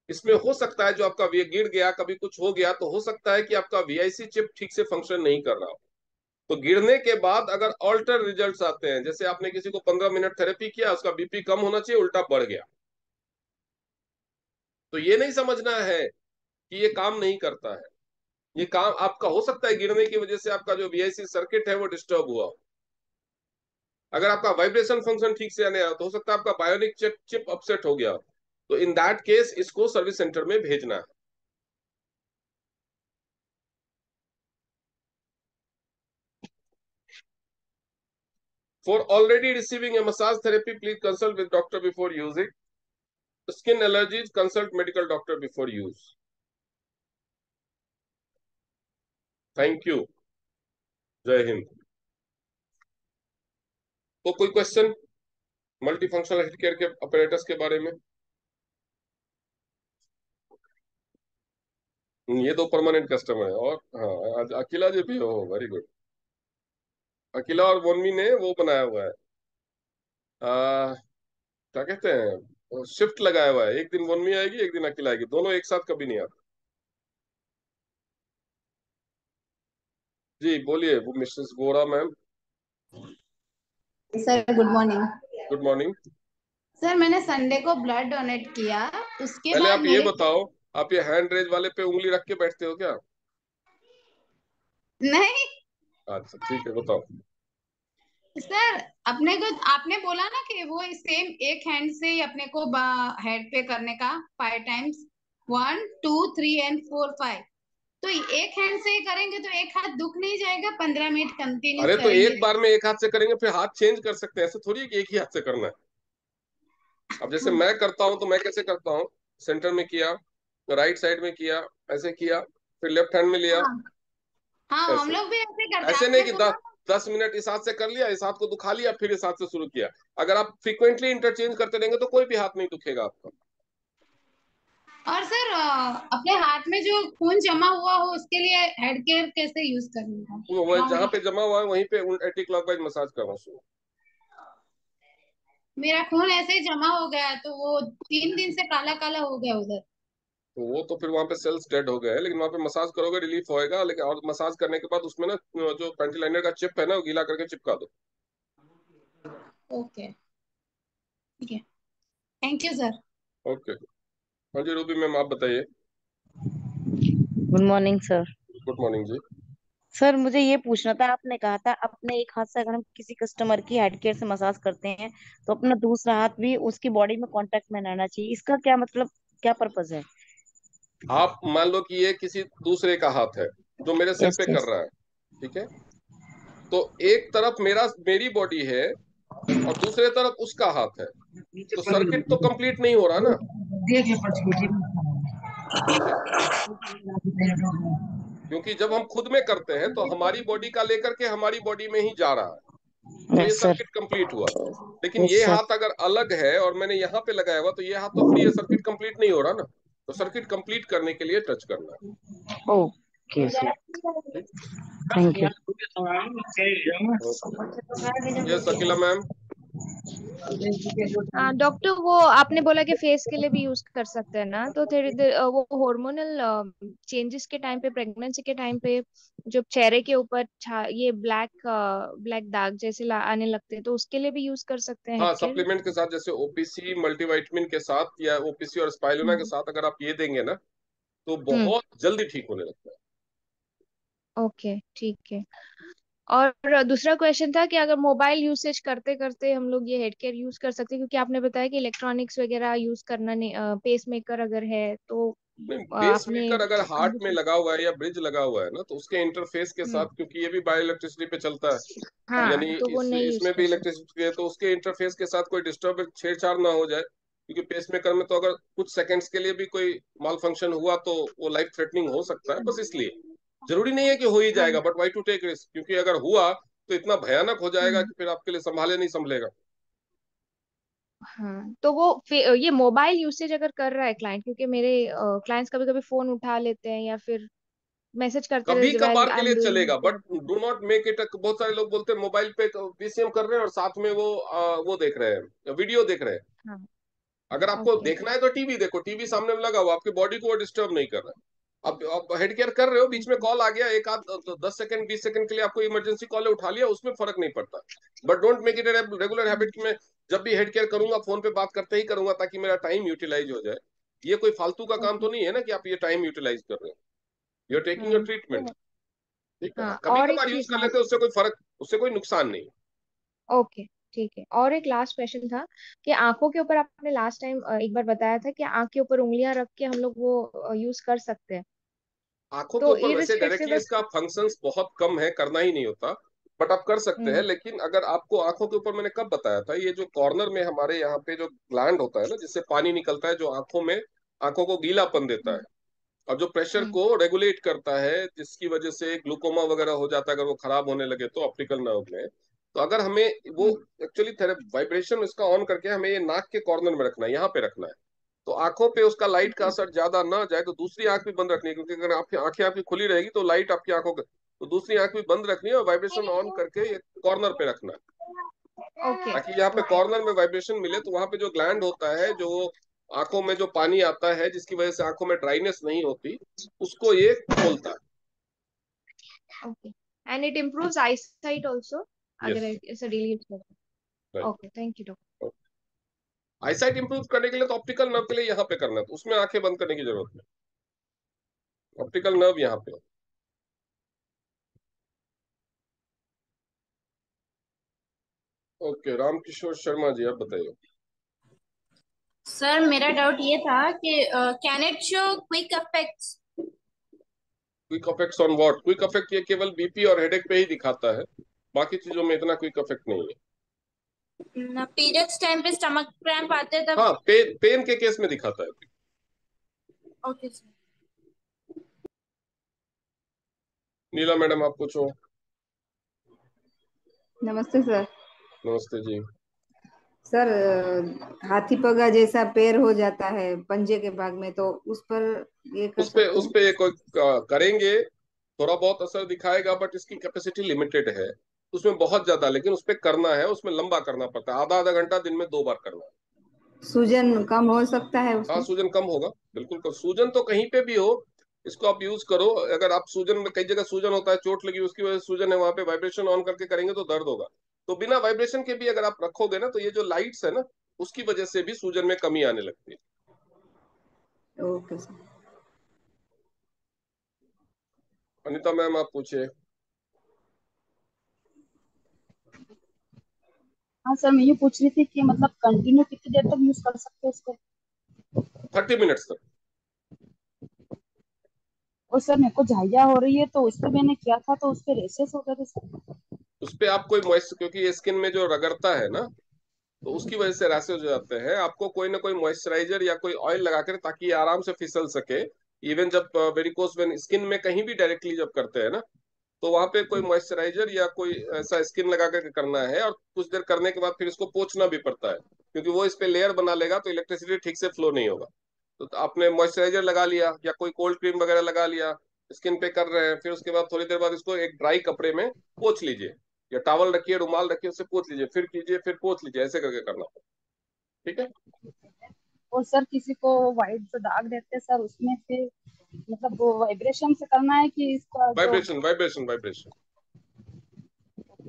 इसमें हो सकता है जो आपका गिर गया, कभी कुछ हो गया, तो हो सकता है कि आपका वीआईसी चिप ठीक से फंक्शन नहीं कर रहा हो। तो गिरने के बाद अगर ऑल्टर रिजल्ट्स आते हैं, जैसे आपने किसी को 15 मिनट थेरेपी किया, उसका बीपी कम होना चाहिए, उल्टा बढ़ गया, तो ये नहीं समझना है कि ये काम नहीं करता है। ये काम आपका हो सकता है गिरने की वजह से आपका जो वीआईसी सर्किट है वो डिस्टर्ब हुआ हो। अगर आपका वाइब्रेशन फंक्शन ठीक से नहीं आया तो हो सकता है आपका बायोनिक चिप चिप अपसेट हो गया। तो इन दैट केस इसको सर्विस सेंटर में भेजना है। For already receiving A massage therapy please consult with doctor before using. Skin allergies consult medical doctor before use. Thank you. जय हिंद। तो कोई question multi functional health care के operators के बारे में? ये तो परमानेंट कस्टमर है। और हाँ, आज अकेला जी भी हो, वेरी गुड। अकेला और मोनमी ने वो बनाया हुआ है, क्या कहते हैं, शिफ्ट लगाया हुआ है। एक दिन मोनमी आएगी, एक दिन अकेला आएगी, दोनों एक साथ कभी नहीं आते। जी बोलिए वो मिसेस गोरा ma'am. Sir good morning. Good morning. Sir मैंने संडे को ब्लड डोनेट किया, उसके पहले बाद आप ये मेरे बताओ, आप ये हैंड रेज वाले पे उंगली रख के बैठते हो क्या? नहीं अच्छा ठीक है, बताओ। सर, अपने को आपने बोला ना कि वो सेम एक हैंड से ही अपने को हेड पे करने का 5 टाइम्स, 1 2 3 and 4 5। तो एक हैंड से ही करेंगे तो एक हाथ दुख नहीं जाएगा? 15 मिनट कंटिन्यूस अरे तो करेंगे एक बार में एक हाथ से करेंगे, फिर हाथ चेंज कर सकते हैं, ऐसे थोड़ी है कि एक ही हाथ से करना है। अब जैसे तो। मैं करता हूं तो मैं कैसे करता हूँ, सेंटर में किया, तो राइट साइड में किया, ऐसे किया, फिर लेफ्ट हैंड में लिया, हाँ हाँ, हम ऐसे। लोग भी ऐसे करते हैं, ऐसे नहीं आपने कि बोला। 10 मिनट इस हाथ से कर लिया, इस हाथ को दुखा लिया, फिर इस हाथ से शुरू किया। अगर आप फ्रिक्वेंटली इंटरचेंज करते रहेंगे तो कोई भी हाथ नहीं दुखेगा आपका। और सर अपने हाथ में जो खून जमा हुआ हो उसके लिए हेड केयर कैसे यूज करने का? वो जहाँ पे जमा हुआ है वहीं पे एंटी क्लॉकवाइज मसाज करना शुरू। मेरा खून ऐसे ही जमा हो गया है, तो वो 3 दिन से काला काला हो गया उधर। तो वो तो फिर वहां पे सेल्स डेड हो गए हैं, लेकिन वहां पे मसाज करोगे रिलीफ होएगा। लेकिन और मसाज करने के बाद उसमें ना जो पेंटी लाइनर का चिप है ना, वो गीला करके चिपका दो। ओके, ठीक है। Thank you sir. ओके। हाँ जी रूबी मैम, आप बताइए। Good morning sir. Good morning जी। सर मुझे ये पूछना था, आपने कहा था अपने एक हाथ से अगर हम किसी कस्टमर की हेड केयर से मसाज करते हैं तो अपना दूसरा हाथ भी उसकी बॉडी में कांटेक्ट में रहना चाहिए, इसका क्या मतलब, क्या पर्पज है? आप मान लो कि ये किसी दूसरे का हाथ है जो मेरे सिर यस पे कर यस। रहा है, ठीक है? तो एक तरफ मेरी बॉडी है और दूसरे तरफ उसका हाथ है, तो सर्किट तो कंप्लीट नहीं हो रहा ना। क्योंकि जब हम खुद में करते हैं तो हमारी बॉडी का लेकर के हमारी बॉडी में ही जा रहा है, तो ये यस सर। सर्किट कंप्लीट हुआ। लेकिन यस ये सर। हाथ अगर अलग है और मैंने यहाँ पे लगाया हुआ, तो ये हाथ तो फ्री है, सर्किट कंप्लीट नहीं हो रहा ना। तो सर्किट कंप्लीट करने के लिए टच करना ओके सर। है। Thank you. Okay. Yes Akila ma'am. हाँ डॉक्टर, वो आपने बोला कि फेस के लिए भी यूज कर सकते हैं ना, तो थोड़ी देर वो हार्मोनल चेंजेस के टाइम पे, प्रेगनेंसी के टाइम पे जो चेहरे के ऊपर ये ब्लैक ब्लैक दाग जैसे आने लगते हैं, तो उसके लिए भी यूज कर सकते हैं हाँ हेड केयर? सप्लीमेंट के साथ, जैसे ओपीसी मल्टीविटामिन के साथ या ओपीसी और स्पाइरुलिना के हम्म। साथ अगर आप ये देंगे ना, तो हम्म। बहुत जल्दी ठीक होने लगता है। ओके ठीक है। और दूसरा क्वेश्चन था कि अगर मोबाइल यूसेज करते करते हम लोग ये हेड केयर यूज कर सकते हैं, क्योंकि आपने बताया कि इलेक्ट्रॉनिक्स वगैरह यूज करना नहीं, पेस मेकर अगर है तो नहीं, पेस आपने मेकर अगर हार्ट में कंडीशन। लगा हुआ है या ब्रिज लगा हुआ है ना, तो उसके इंटरफेस के हम्म। साथ, क्योंकि ये भी बायो इलेक्ट्रिसिटी पे चलता है, हाँ, यानी तो वो नहीं यूज इसमें कर भी सकते। इलेक्ट्रिसिटी है, तो उसके इंटरफेस के साथ कोई डिस्टर्ब छेड़छाड़ ना हो जाए। क्योंकि पेसमेकर में तो अगर कुछ सेकंड्स के लिए भी कोई माल फंक्शन हुआ तो वो लाइफ थ्रेटनिंग हो सकता है। बस इसलिए जरूरी नहीं है कि हो ही हाँ। जाएगा, but why to take risk, क्योंकि अगर हुआ तो इतना भयानक हो जाएगा हम्म। कि फिर आपके लिए संभाले नहीं संभलेगा। हाँ, तो वो ये मोबाइल यूसेज अगर कर रहा है क्लाइंट, क्योंकि मेरे क्लाइंट्स कभी कभी फोन उठा लेते हैं या फिर मैसेज करते कभी रहते कभार वेल के आई लिए एम डूइंग चलेगा, बट क्या। Do not make it. बहुत सारे लोग बोलते हैं मोबाइल पे पीसीएम कर रहे हैं और साथ में वो देख रहे हैं, वीडियो देख रहे हैं। हाँ। अगर आपको ओके। देखना है तो टीवी देखो, टीवी सामने में लगा हुआ, आपकी बॉडी को वो डिस्टर्ब नहीं कर रहा है। अब हेड केयर कर रहे हो, बीच में कॉल आ गया, एक आध तो 10 सेकंड 20 सेकंड के लिए आपको इमरजेंसी कॉल उठा लिया, उसमें फर्क नहीं पड़ता। But don't make it a regular habit कि मैं जब भी हेड केयर करूंगा फोन पे बात करते ही करूंगा, ताकि मेरा टाइम यूटिलाइज हो जाए। ये कोई फालतू का काम ओके। तो नहीं है ना कि आप ये टाइम यूटिलाइज कर रहे हो। You are taking your treatment. तो ठीक है, हाँ, कभी और एक कभार यूज चीज कर लेते लास्ट। हैं, उससे कोई फर्क, उससे कोई नुकसान नहीं। ओके, ठीक है। और एक लास्ट क्वेश्चन था कि आंखों के ऊपर आपने लास्ट टाइम एक बार बताया था कि आंख के ऊपर उंगलियां रख के हम लोग वो यूज कर सकते हैं। आंखों के तो ऊपर वैसे इरिस्पेक्टिव डायरेक्टली ऑफ। इसका फंक्शंस बहुत कम है, करना ही नहीं होता, बट आप कर सकते हैं। हम्म। लेकिन अगर आपको आंखों के ऊपर, मैंने कब बताया था, ये जो कॉर्नर में हमारे यहाँ पे जो ग्लैंड होता है ना, जिससे पानी निकलता है, जो आंखों में, आंखों को गीलापन देता है, हम्म। और जो प्रेशर हम्म। को रेगुलेट करता है, जिसकी वजह से ग्लूकोमा वगैरह हो जाता है अगर वो खराब होने लगे तो ऑप्टिकल नर्व में। तो अगर हमें वो हम्म। एक्चुअली वाइब्रेशन इसका ऑन करके हमें ये नाक के कॉर्नर में रखना है, यहाँ पे रखना है। तो आंखों पे उसका लाइट का असर ज्यादा ना जाए, तो दूसरी आंख भी बंद रखनी है, क्योंकि अगर आपकी आंखें आपकी खुली रहेगी तो लाइट आपकी आंखों के, तो दूसरी आंख भी बंद रखनी है और वाइब्रेशन ऑन करके ये कॉर्नर पे रखना है, ओके। ताकि यहाँ पे ओके। कॉर्नर में वाइब्रेशन मिले, तो वहां पे जो ग्लैंड होता है, जो आंखों में जो पानी आता है जिसकी वजह से आंखों में ड्राइनेस नहीं होती, उसको ये खोलता है। Okay. And it improves I site also, yes, अगर ऐसा डेली यूज करते हैं। Right. Okay, thank you eyesight improve करने के लिए तो ऑप्टिकल नर्व के लिए यहाँ पे करना है, तो उसमें आंखें बंद करने की जरूरत नहीं, ऑप्टिकल नर्व यहाँ पे। ओके, रामकिशोर शर्मा जी, आप बताइए। सर मेरा डाउट ये था कि can it show quick effects? Quick effects on what? Quick effect ये केवल बीपी और हेडेक पे ही दिखाता है, बाकी चीजों में इतना क्विक इफेक्ट नहीं है। पीरियड्स टाइम पे स्टमक क्रैम्प आते हैं तब? हाँ, पेन के केस में दिखाता है। Okay sir. नीला मैडम, आप पूछो। नमस्ते सर। नमस्ते जी। सर हाथी पगा जैसा पैर हो जाता है पंजे के भाग में, तो उस पर ये कर सकते उस हैं? पे कोई करेंगे, थोड़ा बहुत असर दिखाएगा, बट इसकी कैपेसिटी लिमिटेड है, उसमें बहुत ज्यादा, लेकिन उस पे करना है, उसमें लंबा करना पड़ता है, आधा आधा घंटा दिन में 2 बार करना है। सूजन कम हो सकता है हाँ, उसमें? सूजन कम होगा, बिल्कुल कम। सूजन तो कहीं पे भी हो, इसको आप यूज करो। अगर आप सूजन में, कई जगह सूजन होता है, चोट लगी उसकी वजह से सूजन है, वहां पे वाइब्रेशन ऑन करके करेंगे तो दर्द होगा। तो बिना वाइब्रेशन के भी अगर आप रखोगे ना, तो ये जो लाइट्स है ना, उसकी वजह से भी सूजन में कमी आने लगती है। Okay sir. अनिता मैम, आप पूछिए। हाँ सर, मैं ये पूछ रही थी कि मतलब कंटिन्यू कितनी देर तक यूज कर सकते हैं इसको? 30 मिनट्स तक। और सर मेरे को झाइया हो रही है, तो उस पे मैंने किया था तो उस पे रेशेस हो गए थे सर। उस पे आप कोई मॉइस्चर, क्योंकि ये स्किन में जो रगड़ता है ना, तो उसकी वजह से रैशेज हो जाते हैं। आपको कोई ना कोई मॉइस्चराइजर या कोई ऑयल लगा कर, ताकि ये आराम से फिसल सके। इवन जब वेरिकोस वेन स्किन में कहीं भी डायरेक्टली जब करते हैं ना, तो वहां पे कोई मॉइस्चराइजर या कोई ऐसा स्किन लगा कर करना है, और कुछ देर करने के बाद फिर इसको पोंछना भी पड़ता है, क्योंकि वो इस पे लेयर बना लेगा तो इलेक्ट्रिसिटी ठीक से फ्लो नहीं होगा। तो आपने मॉइस्चराइजर लगा लिया या कोई कोल्ड क्रीम वगैरह लगा लिया, स्किन पे कर रहे हैं, फिर उसके बाद थोड़ी देर बाद इसको एक ड्राई कपड़े में पोंछ लीजिए, या टॉवल रखिए, रुमाल रखिए, उससे पोंछ लीजिए, फिर कीजिए, फिर पोंछ लीजिए, ऐसे करके करना। ठीक है। और सर किसी को व्हाइट जो दाग रहते हैं सर, उसमें फिर मतलब वो वाइब्रेशन से करना है कि इसका जो? Vibration, vibration, vibration.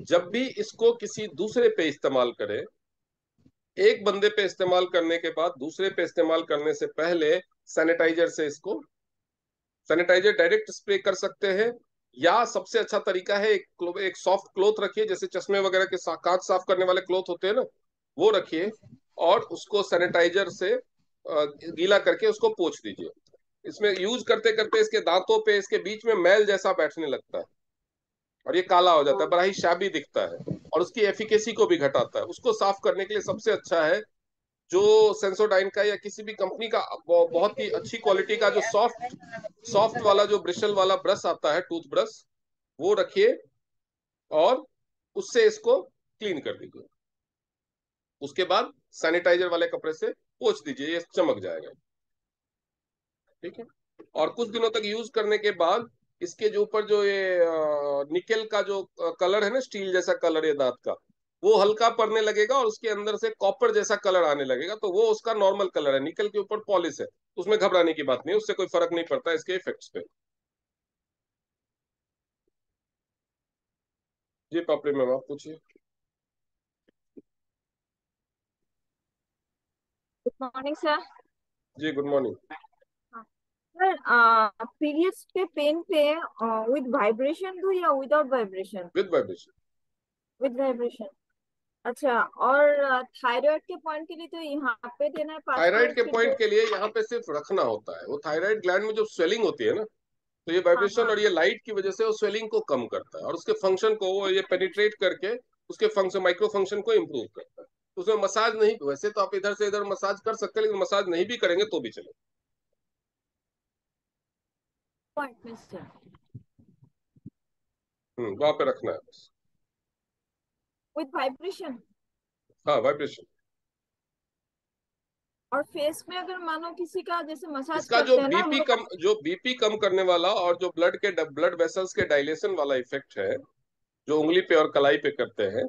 जब भी इसको किसी दूसरे पे इस्तेमाल करें, एक बंदे पे इस्तेमाल करने के बाद दूसरे पे इस्तेमाल करने से पहले सैनिटाइजर से इसको, सैनिटाइजर डायरेक्ट स्प्रे कर सकते हैं, या सबसे अच्छा तरीका है एक सॉफ्ट क्लोथ रखिए, जैसे चश्मे वगैरह के कांच साफ करने वाले क्लोथ होते हैं ना, वो रखिए, और उसको सैनिटाइजर से गीला करके उसको पोंछ दीजिए। इसमें यूज करते करते इसके दांतों पे, इसके बीच में मैल जैसा बैठने लगता है, और ये काला हो जाता है, बड़ा ही शैबी दिखता है, और उसकी एफिकेसी को भी घटाता है। उसको साफ करने के लिए सबसे अच्छा है जो सेंसोडाइन का या किसी भी कंपनी का बहुत ही अच्छी क्वालिटी का जो सॉफ्ट सॉफ्ट वाला जो ब्रिशल वाला ब्रश आता है, टूथ ब्रश, वो रखिए, और उससे इसको क्लीन कर दीजिए। उसके बाद सैनिटाइजर वाले कपड़े से पोंछ दीजिए, ये चमक जाएगा। ठीक है। और कुछ दिनों तक यूज करने के बाद इसके जो ऊपर जो ये निकेल का जो कलर है ना, स्टील जैसा कलर है दांत का, वो हल्का पड़ने लगेगा, और उसके अंदर से कॉपर जैसा कलर आने लगेगा, तो वो उसका नॉर्मल कलर है। निकल के ऊपर पॉलिश है, उसमें घबराने की बात नहीं, उससे कोई फर्क नहीं पड़ता इसके इफेक्ट्स पे। जी पापड़ी मैम, आप पूछिए। Good morning sir. जी गुड मॉर्निंग। सर पीरियड्स के पेन पे विद वाइब्रेशन दो या without vibration? With vibration. With vibration. अच्छा, और थायराइड के पॉइंट के लिए तो यहाँ पे देना है 5 थायराइड मिनट के के पॉइंट लिए? के लिए यहाँ पे सिर्फ रखना होता है। वो थायराइड ग्लैंड में जो स्वेलिंग होती है ना, तो ये हाँ वाइब्रेशन हाँ। और ये लाइट की वजह से वो स्वेलिंग को कम करता है और उसके फंक्शन को वो ये पेनिट्रेट करके उसके फंक्शन, माइक्रो फंक्शन को इम्प्रूव करता है। तो उसमें मसाज नहीं, वैसे तो आप इधर से इधर मसाज कर सकते हैं, लेकिन मसाज नहीं भी करेंगे तो भी चले। पॉइंट में सर। वहां पे रखना है बस। With vibration. हाँ, वाइब्रेशन। और फेस में अगर मानो किसी का जैसे मसाज इसका करते हैं ना हम लोग। जो बीपी कम करने वाला और जो ब्लड वेसल्स के डायलेशन वाला इफेक्ट है, जो उंगली पे और कलाई पे करते हैं,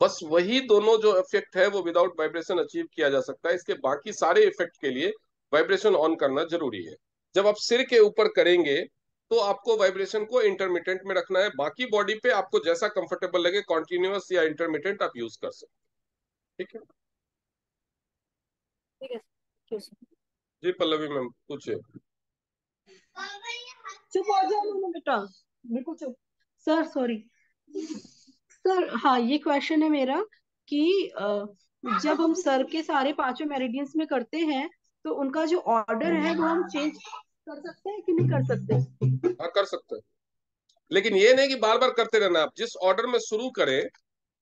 बस वही दोनों जो इफेक्ट है वो विदाउट वाइब्रेशन अचीव किया जा सकता है। इसके बाकी सारे इफेक्ट के लिए वाइब्रेशन ऑन करना जरूरी है। जब आप सिर के ऊपर करेंगे तो आपको वाइब्रेशन को इंटरमिटेंट में रखना है। बाकी बॉडी पे आपको जैसा कंफर्टेबल लगे, कॉन्टिन्यूअस या इंटरमिटेंट आप यूज कर सकते हैं। ठीक है ठीक है सर। जी। पल्लवी मैम पूछिए। चुप हो जाओ दोनों बेटा, बिल्कुल चुप। सर सॉरी सर, हाँ ये क्वेश्चन है मेरा कि जब हम सर के सारे पांचों मेरिडियंस में करते हैं तो उनका जो ऑर्डर है वो हम चेंज कर सकते हैं कि नहीं कर सकते? हाँ, कर सकते हैं, लेकिन ये नहीं कि बार बार करते रहना। आप जिस ऑर्डर में शुरू करें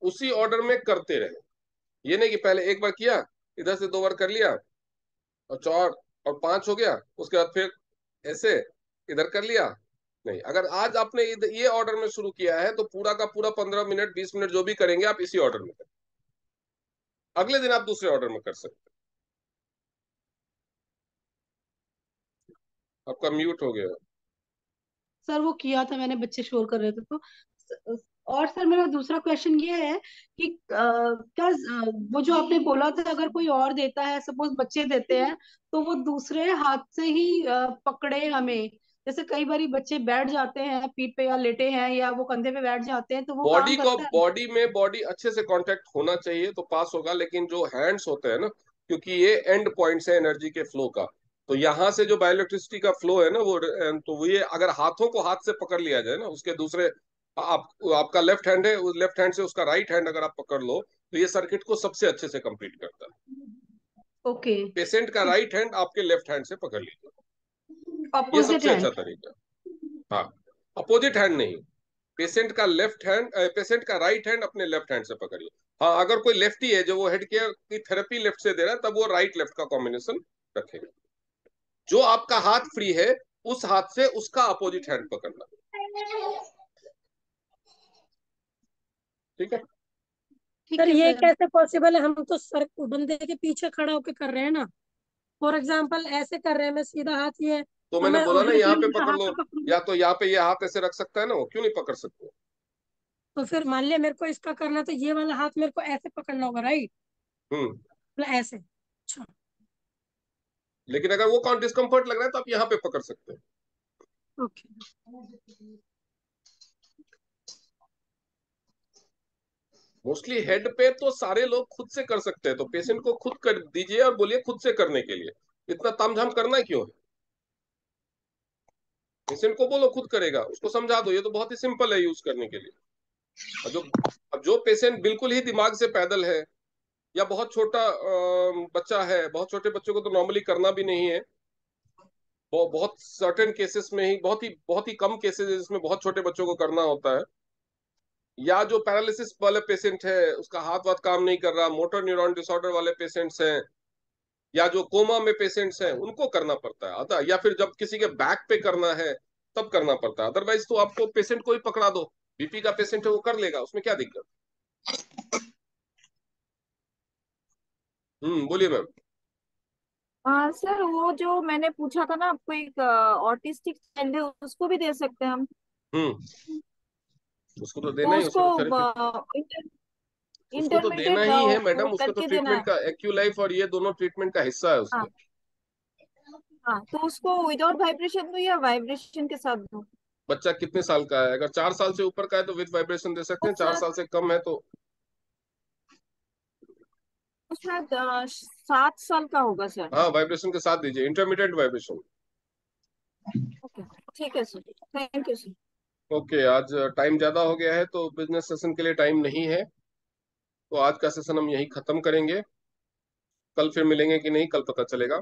उसी ऑर्डर में करते रहे। ये नहीं कि पहले एक बार किया, इधर से 2 बार कर लिया और 4 और 5 हो गया, उसके बाद फिर ऐसे इधर कर लिया। नहीं, अगर आज आपने ये ऑर्डर में शुरू किया है तो पूरा का पूरा 15 मिनट 20 मिनट जो भी करेंगे आप इसी ऑर्डर में करें। अगले दिन आप दूसरे ऑर्डर में कर सकते हैं। आपका म्यूट हो गया। सर वो किया था मैंने, बच्चे शोर कर रहे थे तो। और सर मेरा दूसरा क्वेश्चन ये है कि क्या वो जो आपने बोला था अगर कोई और देता है, सपोज बच्चे देते हैं, तो वो दूसरे हाथ से ही पकड़े हमें? जैसे कई बारी बच्चे बैठ जाते हैं पीठ पे या लेटे हैं या वो कंधे पे बैठ जाते हैं, तो वो काम करता है? बॉडी अच्छे से कांटेक्ट होना चाहिए तो पास होगा, लेकिन जो हैंड्स होते हैं ना, क्योंकि ये एंड पॉइंट्स है एनर्जी के फ्लो का, तो यहाँ से जो बायोइलेक्ट्रिसिटी का फ्लो है ना वो, तो वो ये अगर हाथों को हाथ से पकड़ लिया जाए ना, उसके दूसरे आपका लेफ्ट हैंड है, उस लेफ्ट हैंड से उसका राइट हैंड अगर आप पकड़ लो तो ये सर्किट को सबसे अच्छे से कंप्लीट करता है। ओके। पेशेंट का राइट हैंड आपके लेफ्ट हैंड से पकड़ लीजिए, ये अपोजिट सबसे हैंड? अच्छा तरीका। हाँ, अपोजिट हैंड नहीं, पेशेंट का राइट हैंड अपने लेफ्ट हैंड से पकड़िए। हाँ, अगर कोई लेफ्टी है जो वो हेड केयर की थेरेपी लेफ्ट से दे रहा है, तब वो राइट लेफ्ट का कॉम्बिनेशन रखेगा। जो आपका हाथ फ्री है उस हाथ से उसका अपोजिट हैंड पकड़ना। ठीक है। ठीक सर है ये सर। कैसे पॉसिबल है? हम तो सर बंदे के पीछे खड़ा होकर कर रहे हैं ना। फॉर एग्जाम्पल ऐसे कर रहे हैं, मैं सीधा हाथ ये, तो तो मैंने मैं बोला ना, उधर से यहाँ पे उनका पकड़ हाथ लो, तो पकड़ूंगा। या तो यहाँ पे ये हाथ ऐसे रख सकता है ना, वो क्यों नहीं पकड़ सकते? तो फिर मान लिया मेरे को इसका करना, तो ये वाला हाथ मेरे को ऐसे पकड़ना होगा, राइट? हम्म। मतलब ऐसे। अच्छा। लेकिन अगर वो डिस्कम्फर्ट लग रहा है तो आप यहाँ पे पकड़ सकते हैं। ओके। मोस्टली हेड पे तो सारे लोग खुद से कर सकते हैं, तो पेशेंट को खुद कर दीजिए और बोलिए खुद से करने के लिए। इतना तामझाम करना क्यों है? पेशेंट को बोलो खुद करेगा, उसको समझा दो, ये तो बहुत ही सिंपल है यूज करने के लिए। और अब जो पेशेंट बिल्कुल ही दिमाग से पैदल है या बहुत छोटा बच्चा है, बहुत छोटे बच्चों को तो नॉर्मली करना भी नहीं है। बहुत सर्टेन केसेस में ही, बहुत ही कम केसेस है जिसमें बहुत छोटे बच्चों को करना होता है। या जो पैरालिसिस वाले पेशेंट है, उसका हाथ वाथ काम नहीं कर रहा, मोटर न्यूरॉन डिसऑर्डर वाले पेशेंट्स हैं, या जो कोमा में पेशेंट्स हैं, उनको करना पड़ता है अतः, या फिर जब किसी के बैक पे करना है तब करना पड़ता है। अदरवाइज तो आपको पेशेंट को ही पकड़ा दो, बीपी का पेशेंट है वो कर लेगा, उसमें क्या दिक्कत? बोलिए मैम। सर वो जो मैंने पूछा था ना आपको, एक ऑटिस्टिक चाइल्ड है, उसको भी दे सकते हैं हम? हम्म उसको तो देना तो ही, उसको उसको तो थेरेपी, उसको तो देना इंटरमीडिएट ही है वो मैडम। उसको तो करके देना ट्रीटमेंट है? का एक्यूलाइफ और ये दोनों ट्रीटमेंट का हिस्सा है हाँ उसके। हाँ, तो उसको विदाउट वाइब्रेशन दूं या वाइब्रेशन के साथ दूं? बच्चा कितने साल का है? अगर 4 साल से ऊपर का है तो विद वाइब्रेशन दे सकते वो हैं, चार शायद साल से कम है तो। वो शायद 7 साल का होगा सर। हाँ, वाइब्रेशन के साथ दीजिए, इंटरमीडिएट वाइब्रेशन। ठीक है sir, thank you sir. Okay, आज टाइम ज्यादा हो गया है तो बिजनेस सेशन के लिए टाइम नहीं है, तो आज का सेशन हम यहीं खत्म करेंगे। कल फिर मिलेंगे कि नहीं, कल पता चलेगा।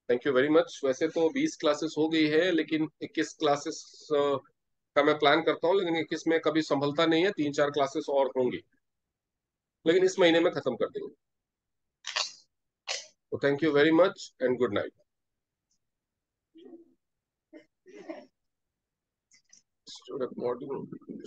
Thank you very much. वैसे तो 20 क्लासेस हो गई है, लेकिन 21 क्लासेस का मैं प्लान करता हूँ, लेकिन 21 में कभी संभलता नहीं है, 3-4 क्लासेस और होंगी, लेकिन इस महीने में खत्म कर देंगे। तो thank you very much and good night. Recording